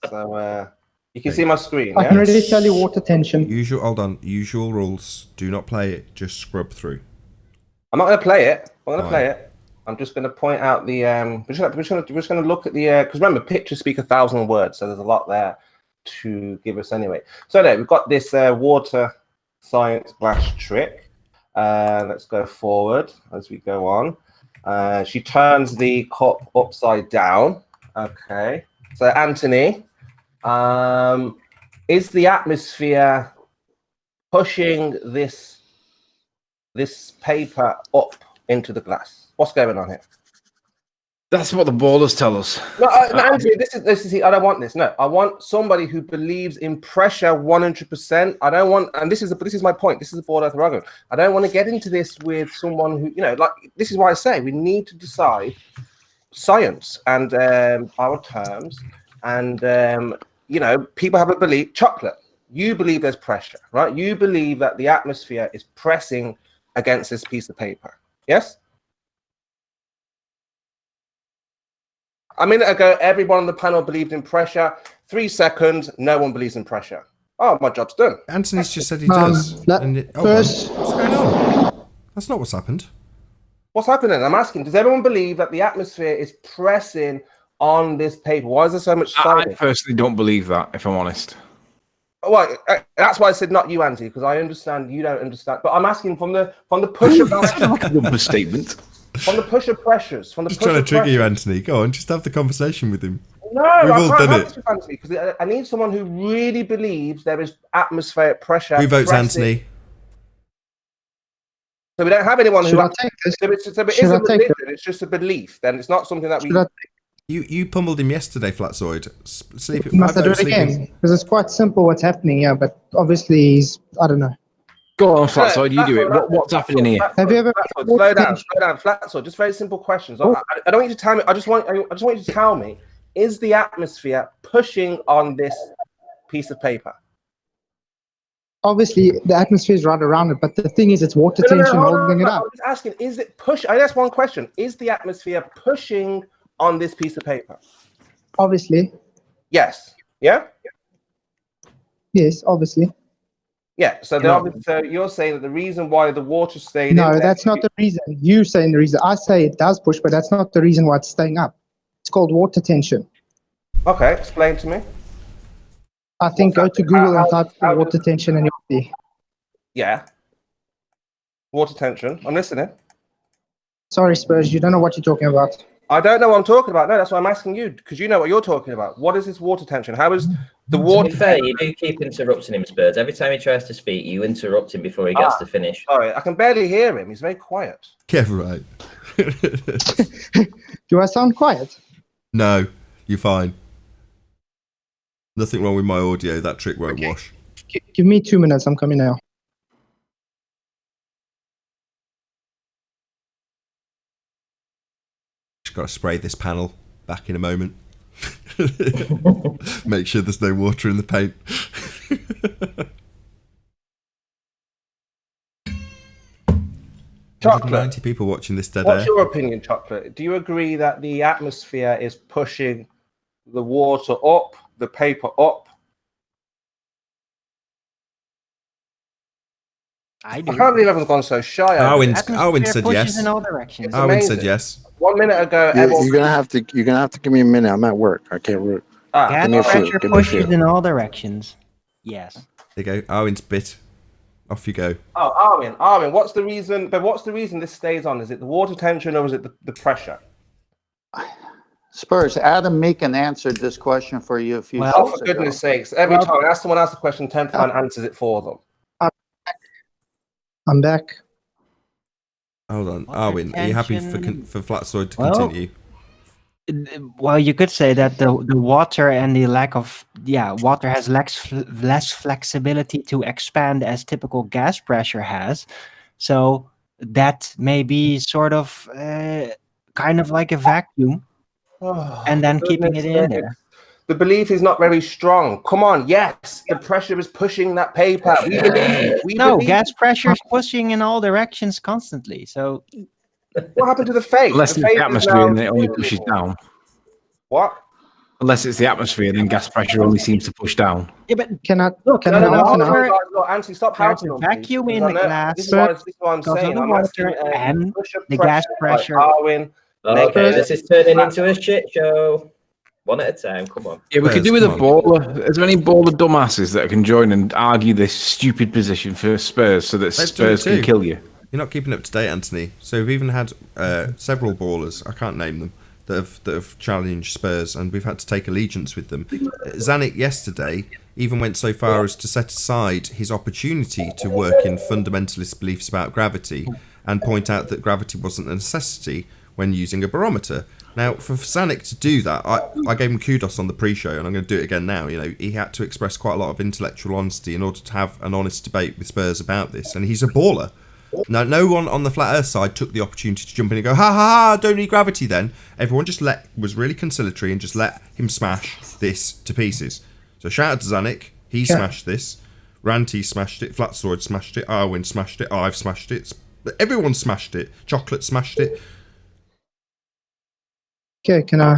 So you can see my screen. I Yeah? can already tell you water tension. Usual rules. Do not play it. Just scrub through. I'm not going to play it. I'm just going to point out the. We're just going to look at the. Because remember, pictures speak 1,000 words, so there's a lot there to give us anyway. So there, we've got this water science glass trick. Let's go forward as we go on. She turns the cup upside down. Okay. So Anthony, is the atmosphere pushing this paper up into the glass? What's going on here? That's what the ballers tell us. No, Anthony, this is. I don't want this. No, I want somebody who believes in pressure 100%. I don't want, and this is my point. This is the board argument. I don't want to get into this with someone who, like. This is why I say we need to decide science and our terms, and people have a belief. Chocolate. You believe there's pressure, right? You believe that the atmosphere is pressing against this piece of paper. Yes. A minute ago, everyone on the panel believed in pressure. 3 seconds, no one believes in pressure. Oh, my job's done. Anthony's just said he does. What's going on? That's not what's happened. What's happening? I'm asking, does everyone believe that the atmosphere is pressing on this paper? Why is there so much silence? I personally don't believe that, if I'm honest. Well, that's why I said not you, Andy, because I understand you don't understand. But I'm asking from the push of number statement. From the push of pressures. From the Just push trying to of trigger pressures. you, Anthony. Go on, just have the conversation with him. No, We've I all can't done have it. this with Anthony because I need someone who really believes there is atmospheric pressure. Who votes pressing- Anthony? So we don't have anyone Should who. I take this? So it Should isn't I take religion. this? It's just a belief. Then it's not something that we. Should I You pummeled him yesterday, Flatsoid. Sleep. Must I do it again? Because it's quite simple what's happening here, but obviously he's, I don't know. Go on, Flatsoid, you do it. What's happening here? Have you ever... Slow down, Flatsoid. Just very simple questions. I don't want you to tell me. I just want you to tell me: is the atmosphere pushing on this piece of paper? Obviously, the atmosphere is right around it, but the thing is, it's water tension holding it up. I'm just asking: is it push? I asked one question: is the atmosphere pushing on this piece of paper? Obviously. Yes. Yeah. Yes, obviously. Yeah. So, so you're saying that the reason why the water stayed. No, that's not the reason. You're saying the reason. I say it does push, but that's not the reason why it's staying up. It's called water tension. Okay, explain to me. I think go to Google and type water tension and you'll see. Yeah. Water tension. I'm listening. Sorry, Spurs, you don't know what you're talking about. I don't know what I'm talking about. No, that's why I'm asking you, because you know what you're talking about. What is this water tension? How is the water... To be fair, you do keep interrupting him, Spurs. Every time he tries to speak, you interrupt him before he gets to finish. Sorry, I can barely hear him. He's very quiet. Yeah, right. Do I sound quiet? No, you're fine. Nothing wrong with my audio. That trick won't wash. Give me 2 minutes. I'm coming now. Just got to spray this panel back in a moment. Make sure there's no water in the paint. Chocolate. 90 people watching this dead What's air. your opinion, Chocolate? Do you agree that the atmosphere is pushing the water up, the paper up? I do. I can't believe everyone's gone so shy. Owen said yes. In all directions. Owen said yes. 1 minute ago, You're gonna have to give me a minute. I'm at work. I can't work. Gas pressure pushes in all directions. Yes. There you go. Owen's bit. Off you go. Oh, Armin, what's the reason? But what's the reason this stays on? Is it the water tension or is it the pressure? Spurs, Adam Meekin answered this question for you a few Oh, shows for ago. goodness sakes. Every time I ask someone else a question, 10th man answers it for them. I'm back. Hold on. Arwin, are you happy for Flatsoid to Well, continue? Well, you could say that the water and the lack of water has less flexibility to expand as typical gas pressure has, so that may be sort of kind of like a vacuum, and then keeping it in there. The belief is not very strong. Come on, yes, the pressure is pushing that paper. We believe. Gas pressure is pushing in all directions constantly. So what happened to the face? Unless it's the atmosphere and it only pushes down. What? Unless it's the atmosphere, then gas pressure only seems to push down. Yeah, but can I Look, Anthony, stop helping them. Vacuum in the glass. This is what I'm saying. The water and the gas pressure. Darwin. Okay, this is turning into a shit show. One at a time, come on. Yeah, we could do with a baller. Is there any baller dumbasses that can join and argue this stupid position for Spurs so that Spurs can kill you? You're not keeping up to date, Anthony. So we've even had several ballers, I can't name them, that have challenged Spurs, and we've had to take allegiance with them. Zanuck yesterday even went so far as to set aside his opportunity to work in fundamentalist beliefs about gravity and point out that gravity wasn't a necessity when using a barometer. Now, for Zanuck to do that, I gave him kudos on the pre-show, and I'm going to do it again now. You know, he had to express quite a lot of intellectual honesty in order to have an honest debate with Spurs about this, and he's a baller. Now, no one on the Flat Earth side took the opportunity to jump in and go, ha ha ha, don't need gravity then. Everyone just was really conciliatory and just let him smash this to pieces. So shout out to Zanuck, he smashed this. Ranty smashed it, Flatsoid smashed it, Arwin smashed it, I've smashed it. Everyone smashed it. Chocolate smashed it. Okay, can I?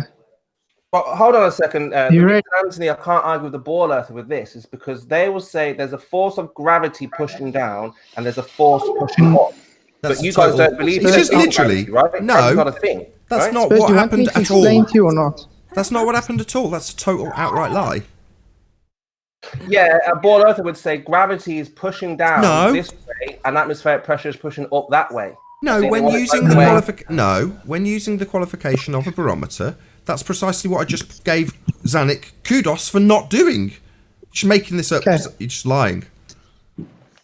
But hold on a second. Anthony, I can't argue with the ball earth with this. Is because they will say there's a force of gravity pushing down and there's a force pushing up. But you guys don't believe it's just literally gravity, right? No, that's not a thing. That's right? not what happened at all. To you or not? That's not what happened at all. That's a total outright lie. Yeah, a ball earther would say gravity is pushing down this way and atmospheric pressure is pushing up that way. No, when using the qualification of a barometer, that's precisely what I just gave Zanuck kudos for not doing. Just making this up. You're just lying.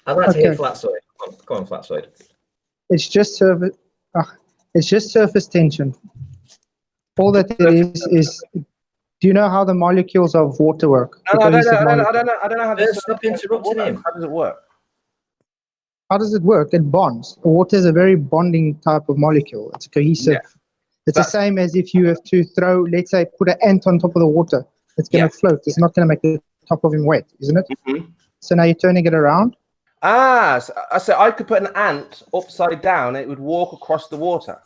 I'd like to hear Flatsoid. Come on, Flatsoid. It's just surface. It's just surface tension. All that it is. Do you know how the molecules of water work? No, The I don't know. cohesive I don't know how First, stop interrupting him. How does it work? How does it work? It bonds. Water is a very bonding type of molecule. It's cohesive. Yeah. It's the same as if you have to throw, let's say, put an ant on top of the water. It's going to float. It's not going to make the top of him wet, isn't it? Mm-hmm. So now you're turning it around. So I could put an ant upside down. It would walk across the water.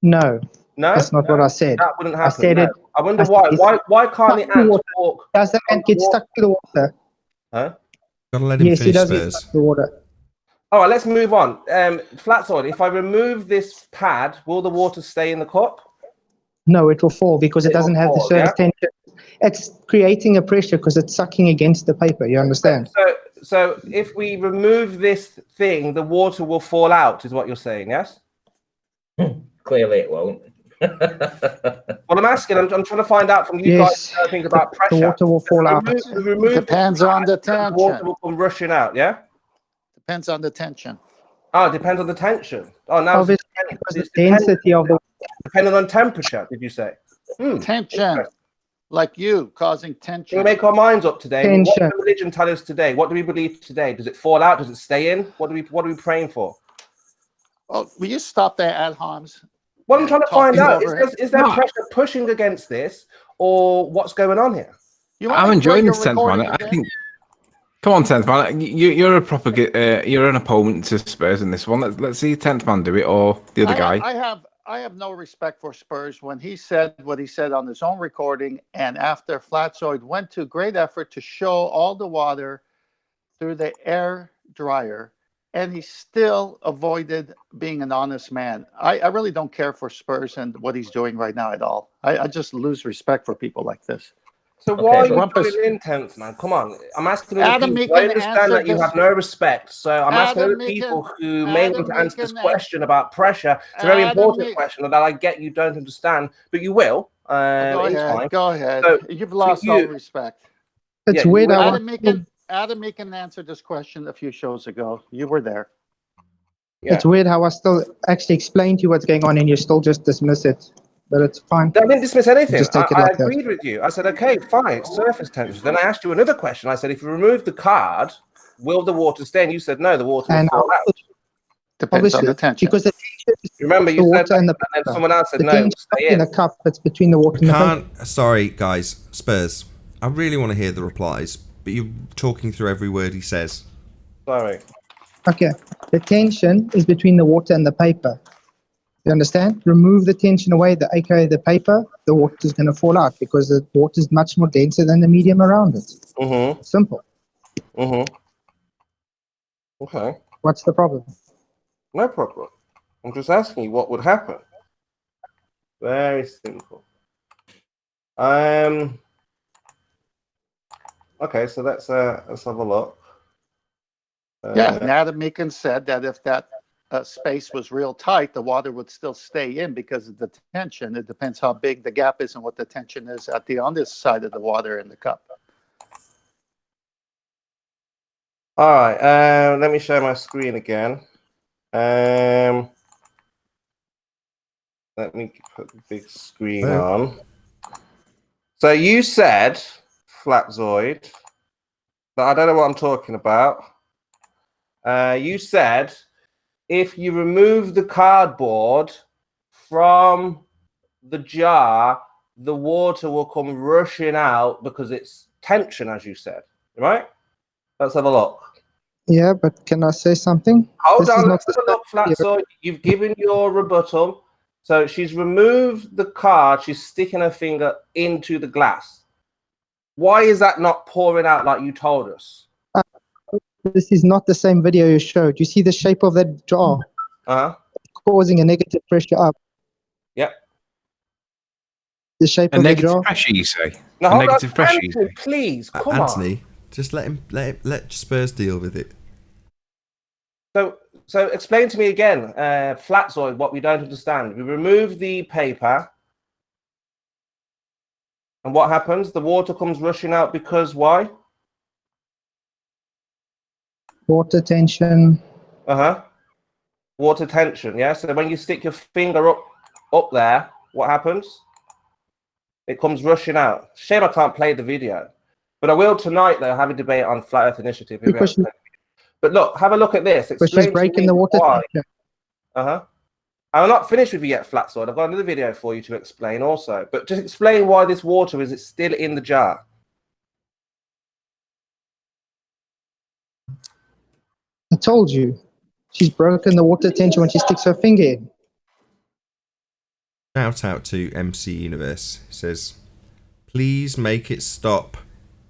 No, No, that's not what I said. That wouldn't happen. I said no. it. I wonder why. Why can't the ant walk? Does the ant get stuck to the water? Huh? Gotta let him Yes, he finish, does get Spurs. stuck to the water. All right, let's move on. Flatsoid, if I remove this pad, will the water stay in the cup? No, it will fall because it doesn't have the fall, surface yeah? tension. It's creating a pressure because it's sucking against the paper. You understand? So if we remove this thing, the water will fall out, is what you're saying, yes? Clearly it won't. Well, I'm asking, I'm trying to find out from you guys think about pressure. The water will fall out. Depends on the tension. The water will come rushing out, yeah? Depends on the tension. Oh, it depends on the tension. Oh, now Obviously, because the density of the depending on temperature, did you say? Tension, like you causing tension. Can we make our minds up today? What Tension. does religion tell us today? What do we believe today? Does it fall out? Does it stay in? What are we praying for? Oh, will you stop there, ad homs? What I'm trying to find out is there No. pressure pushing against this, or what's going on here? I'm enjoying this 10th man. I think. Come on, 10th man. You're a proper. You're an opponent to Spurs in this one. Let's see 10th man do it or the other guy. I have no respect for Spurs when he said what he said on his own recording, and after Flatsoid went to great effort to show all the water through the air dryer, and he still avoided being an honest man. I really don't care for Spurs and what he's doing right now at all. I just lose respect for people like this. So why are you putting in 10th, man? Come on. I'm asking other people. I understand that you have no respect. So I'm asking other people who may want to answer this question about pressure. It's a very important question that I get you don't understand, but you will. Go ahead. Go ahead. So, you've lost all respect. It's weird. Adam Meekin answered this question a few shows ago. You were there. Yeah. It's weird how I still actually explain to you what's going on and you still just dismiss it. But it's fine. I didn't dismiss anything. Just take it I like that. agreed with you. I said, okay, fine, it's surface tension. Then I asked you another question. I said, if you remove the card, will the water stay? And you said, no, the water will fall out. Depends on the tension. Because the tension remember, you said that, and then someone else said, no, it will stay in. The cup that's between the water and the paper. Sorry, guys. Spurs. I really want to hear the replies, but you're talking through every word he says. Sorry. Okay. The tension is between the water and the paper. You understand? Remove the tension away, aka the paper, the water is going to fall out because the water is much more denser than the medium around it. Mm-hmm. Simple. Mm-hmm. Okay. What's the problem? No problem. I'm just asking you what would happen. Very simple. Okay, so let's have a look. And Adam Meekin said that if that space was real tight, the water would still stay in because of the tension. It depends how big the gap is and what the tension is on this side of the water in the cup. All right, let me share my screen again. Let me put the big screen on. So you said, Flatzoid, but I don't know what I'm talking about. You said if you remove the cardboard from the jar, the water will come rushing out because it's tension, as you said, right? Let's have a look. Yeah, but can I say something? Hold on, let's have a look, Flatsoid. You've given your rebuttal. So she's removed the card, she's sticking her finger into the glass. Why is that not pouring out like you told us? This is not the same video you showed. You see the shape of that jar? Uh-huh. Causing a negative pressure up. Yep. The shape a of the negative jar? pressure, you say? No, a negative pressure, you say? Please, come on. Anthony, just let Spurs deal with it. So explain to me again, Flatzoid, what we don't understand. We remove the paper, and what happens? The water comes rushing out because why? Water tension. Uh-huh. water tension. Yeah. So when you stick your finger up there, what happens? It comes rushing out. Shame I can't play the video, but I will tonight. Though have a debate on Flat Earth Initiative. But look, have a look at this. Explain she's breaking the water tension. I'm not finished with you yet, Flatsoid. I've got another video for you to explain also. But just explain why this water is still in the jar. I told you. She's broken the water tension when she sticks her finger in. Shout out to MC Universe. He says, please make it stop.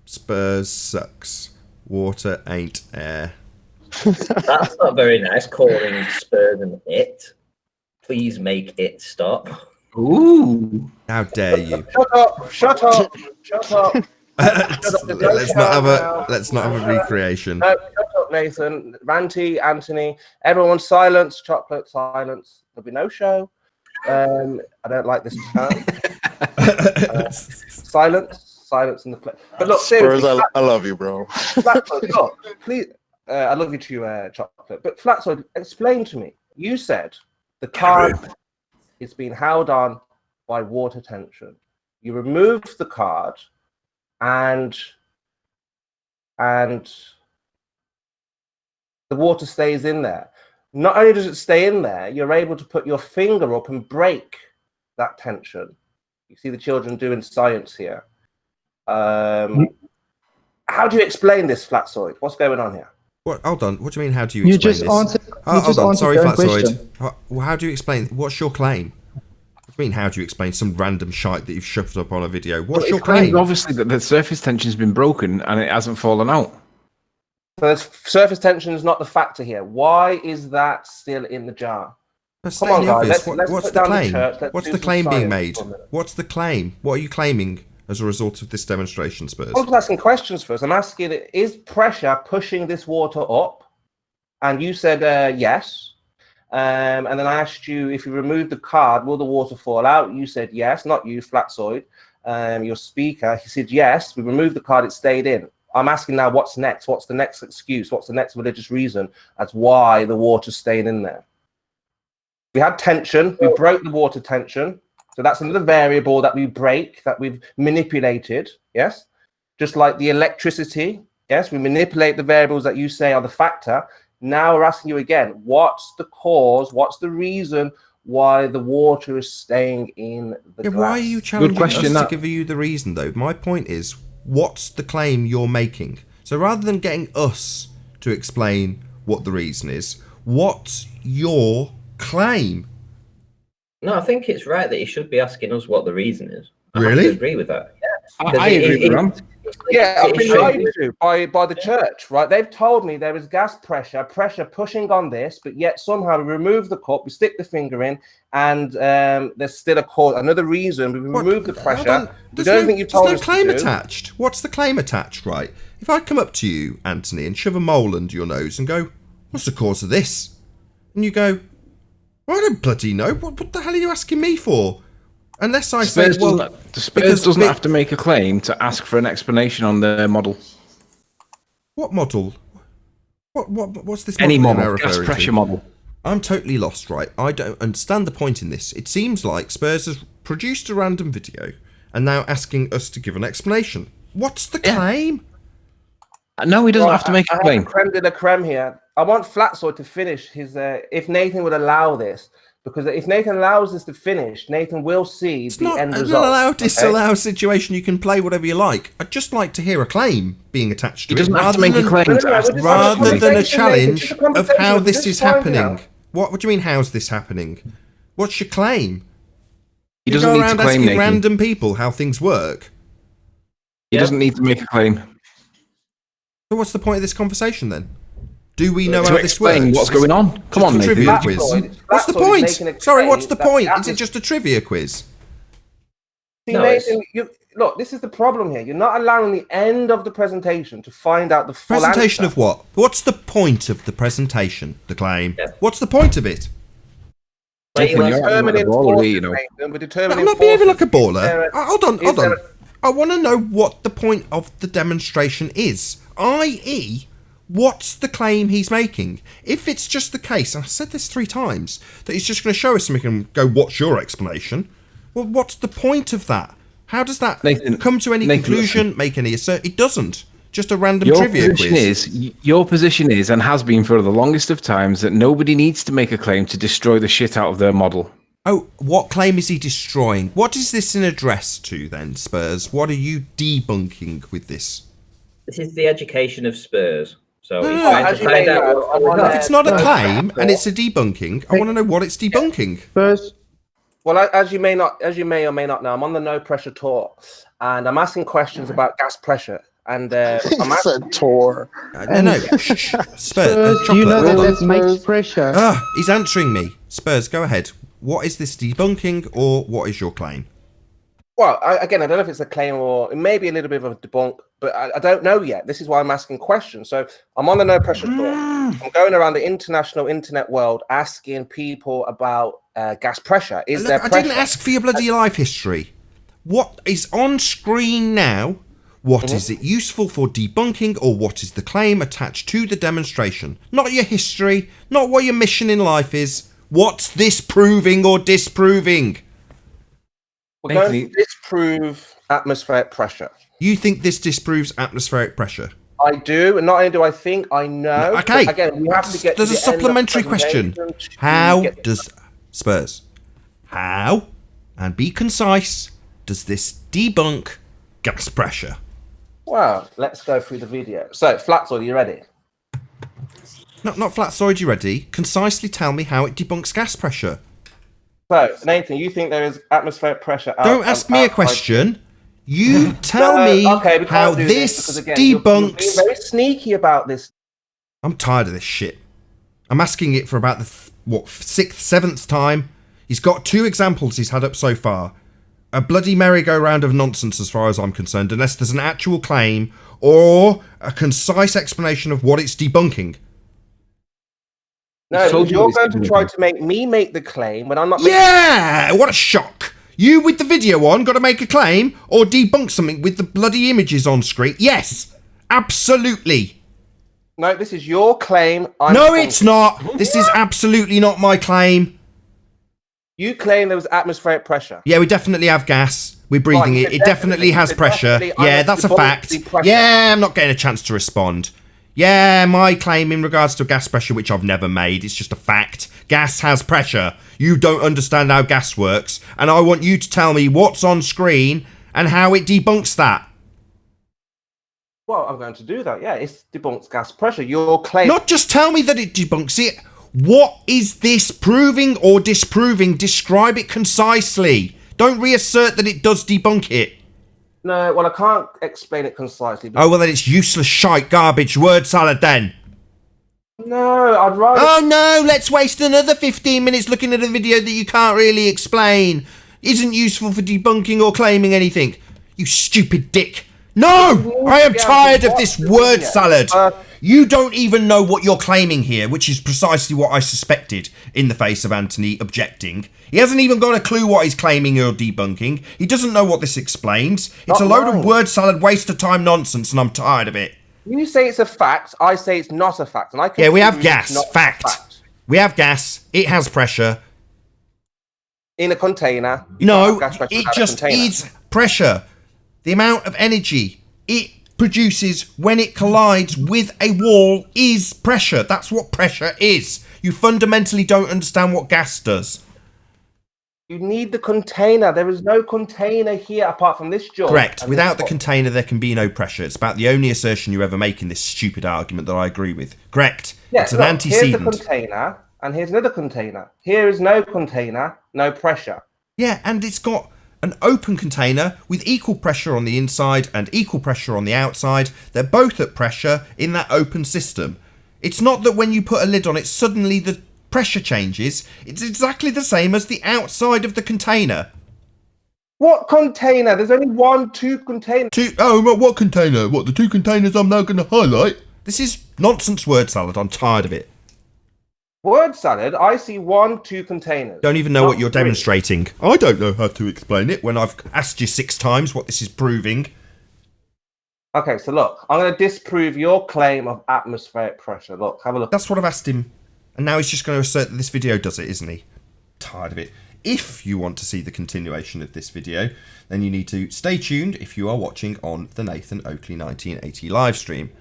Spurs sucks. Water ain't air. That's not very nice, calling Spurs an it. Please make it stop. Ooh. How dare you? Shut up. Shut up. Shut up. Let's not have a recreation. No, shut up, Nathan. Ranty, Anthony, everyone silence, chocolate, silence. There'll be no show. I don't like this term. Silence in the play. But look, Spurs, I love you, bro. Flatsoid, look, please. I love you too, chocolate. But Flatsoid, explain to me. You said the card is being held on by water tension. You remove the card, and the water stays in there. Not only does it stay in there, you're able to put your finger up and break that tension. You see the children doing science here. How do you explain this, Flatsoid? What's going on here? What? Hold on. What do you mean? How do you explain this? Hold on. Sorry, Flatsoid. How do you explain? What's your claim? What do you mean? How do you explain some random shite that you've shoved up on a video? What's your claim? Obviously, that the surface tension's been broken and it hasn't fallen out. So surface tension is not the factor here. Why is that still in the jar? Come on, guys. What's the claim? What's the claim being made? What's the claim? What are you claiming as a result of this demonstration, Spurs? I'm asking questions first. I'm asking, is pressure pushing this water up? And you said yes. And then I asked you, if you remove the card, will the water fall out? You said yes. Not you, Flatsoid. Your speaker, he said yes. We removed the card, it stayed in. I'm asking now, what's next? What's the next excuse? What's the next religious reason as why the water stayed in there? We had tension. We broke the water tension. So that's another variable that we break, that we've manipulated. Yes. Just like the electricity. Yes. We manipulate the variables that you say are the factor. Now we're asking you again, what's the cause? What's the reason why the water is staying in the glass? Why are you challenging us to give you the reason, though? My point is, what's the claim you're making? So rather than getting us to explain what the reason is, what's your claim? No, I think it's right that you should be asking us what the reason is. I really have to agree with that. Yeah. I agree with them. Yeah, I've been lied to by the church, right? They've told me there is gas pressure pushing on this, but yet somehow we remove the cup, we stick the finger in, and there's still a cause. Another reason we remove the pressure. We don't think you've told us. There's no claim attached. What's the claim attached, right? If I come up to you, Anthony, and shove a mole under your nose and go, "What's the cause of this?" and you go, "I don't bloody know. What the hell are you asking me for?" Unless I say, well, Spurs doesn't have to make a claim to ask for an explanation on the model. What model? What's this model? Any model, gas pressure model. I'm totally lost, right? I don't understand the point in this. It seems like Spurs has produced a random video and now asking us to give an explanation. What's the claim? No, he doesn't have to make a claim. Creme de la creme here. I want Flatsoid to finish his. If Nathan would allow this. Because if Nathan allows this to finish, Nathan will see the end result. It's not an allow-disallow situation. You can play whatever you like. I'd just like to hear a claim being attached to it. He doesn't have to make a claim rather than a challenge of how this is happening. What do you mean, how's this happening? What's your claim? He doesn't need to claim, asking random people how things work. He doesn't need to make a claim. So what's the point of this conversation then? Do we know how this works? What's going on? Come on, Nathan. Trivia quiz. What's the point? Sorry, what's the point? Is it just a trivia quiz? See, Nathan, look, this is the problem here. You're not allowing the end of the presentation to find out the full presentation answer. Of what? What's the point of the presentation? The claim. Yeah. What's the point of it? I'm not behaving like a baller. Hold on. I want to know what the point of the demonstration is. I.e., What's the claim he's making? If it's just the case, and I've said this 3 times, that he's just going to show us something and go, what's your explanation? Well, what's the point of that? How does that come to any conclusion, make any assert? It doesn't. Just a random trivia quiz. Your position is, and has been for the longest of times, that nobody needs to make a claim to destroy the shit out of their model. Oh, what claim is he destroying? What is this in address to then, Spurs? What are you debunking with this? This is the education of Spurs. So he's No, trying to find out. If it's not a claim and it's a debunking, I want to know what it's debunking. First, well, as you may or may not know, I'm on the No Pressure Tour, and I'm asking questions about gas pressure. And I'm said tour. No, shh. Spurs, do you know that makes pressure? He's answering me. Spurs, go ahead. What is this debunking, or what is your claim? Well, I don't know if it's a claim or it may be a little bit of a debunk, but I don't know yet. This is why I'm asking questions. So I'm on the No Pressure Tour. I'm going around the international internet world asking people about gas pressure. Is there pressure? I didn't ask for your bloody life history. What is on screen now? What is it useful for debunking, or what is the claim attached to the demonstration? Not your history, not what your mission in life is. What's this proving or disproving? We're going to disprove atmospheric pressure. You think this disproves atmospheric pressure? I do, and not only do I think, I know. Okay, again, we have to get. There's a supplementary question. How does Spurs? How, and be concise, does this debunk gas pressure? Well, let's go through the video. So, Flatsoid, are you ready? Not Flatsoid, you ready? Concisely tell me how it debunks gas pressure. So, Nathan, you think there is atmospheric pressure? Don't ask me a question. You tell me how this debunks. You're being very sneaky about this. I'm tired of this shit. I'm asking it for about the 6th, 7th time. He's got 2 examples he's had up so far. A bloody merry-go-round of nonsense as far as I'm concerned, unless there's an actual claim or a concise explanation of what it's debunking. No, you're going to try to make me make the claim when I'm not. Yeah, what a shock! You with the video on got to make a claim or debunk something with the bloody images on screen. Yes, absolutely. No, this is your claim. No, it's not. This is absolutely not my claim. You claim there was atmospheric pressure. Yeah, we definitely have gas. We're breathing it. It definitely has pressure. Yeah, that's a fact. Yeah, I'm not getting a chance to respond. Yeah, my claim in regards to gas pressure, which I've never made, it's just a fact. Gas has pressure. You don't understand how gas works, and I want you to tell me what's on screen and how it debunks that. Well, I'm going to do that. Yeah, it debunks gas pressure. Your claim. Not just tell me that it debunks it. What is this proving or disproving? Describe it concisely. Don't reassert that it does debunk it. No, well, I can't explain it concisely. Oh, well, then it's useless shite garbage word salad then. No, I'd rather... Oh, no, let's waste another 15 minutes looking at a video that you can't really explain. Isn't useful for debunking or claiming anything. You stupid dick. No! I am tired of this word salad. You don't even know what you're claiming here, which is precisely what I suspected in the face of Anthony objecting. He hasn't even got a clue what he's claiming or debunking. He doesn't know what this explains. It's a load of word salad, waste of time nonsense, and I'm tired of it. You say it's a fact, I say it's not a fact. And yeah, we have gas. Fact. We have gas. It has pressure. In a container. No, it just is pressure. The amount of energy it produces when it collides with a wall is pressure. That's what pressure is. You fundamentally don't understand what gas does. You need the container. There is no container here apart from this job. Correct. Without the container, there can be no pressure. It's about the only assertion you ever make in this stupid argument that I agree with. Correct. Yeah, it's an antecedent. Here's the container, and here's another container. Here is no container, no pressure. Yeah, and it's got an open container with equal pressure on the inside and equal pressure on the outside. They're both at pressure in that open system. It's not that when you put a lid on it, suddenly the pressure changes. It's exactly the same as the outside of the container. What container? There's only two containers. Oh, what container? What, the 2 containers I'm now going to highlight? This is nonsense word salad. I'm tired of it. Word salad? I see 2 containers. Don't even know what you're demonstrating. I don't know how to explain it when I've asked you 6 times what this is proving. Okay, so look, I'm going to disprove your claim of atmospheric pressure. Look, have a look. That's what I've asked him. And now he's just going to assert that this video does it, isn't he? Tired of it. If you want to see the continuation of this video, then you need to stay tuned if you are watching on the Nathan Oakley 1980 live stream.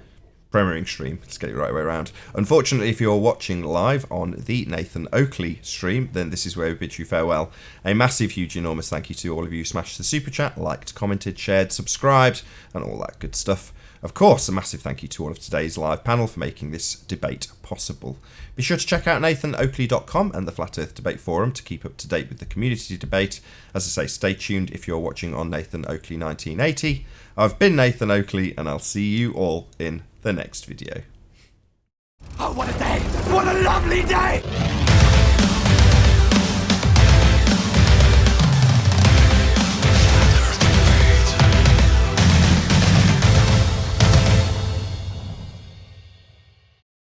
Premiering stream, let's get it right way around. Unfortunately, if you're watching live on the Nathan Oakley stream, then this is where we bid you farewell. A massive, huge, enormous thank you to all of you who smashed the super chat, liked, commented, shared, subscribed, and all that good stuff. Of course, a massive thank you to all of today's live panel for making this debate possible. Be sure to check out nathanoakley.com and the Flat Earth Debate Forum to keep up to date with the community debate. As I say, stay tuned if you're watching on Nathan Oakley 1980. I've been Nathan Oakley, and I'll see you all in the next video. Oh, what a day! What a lovely day!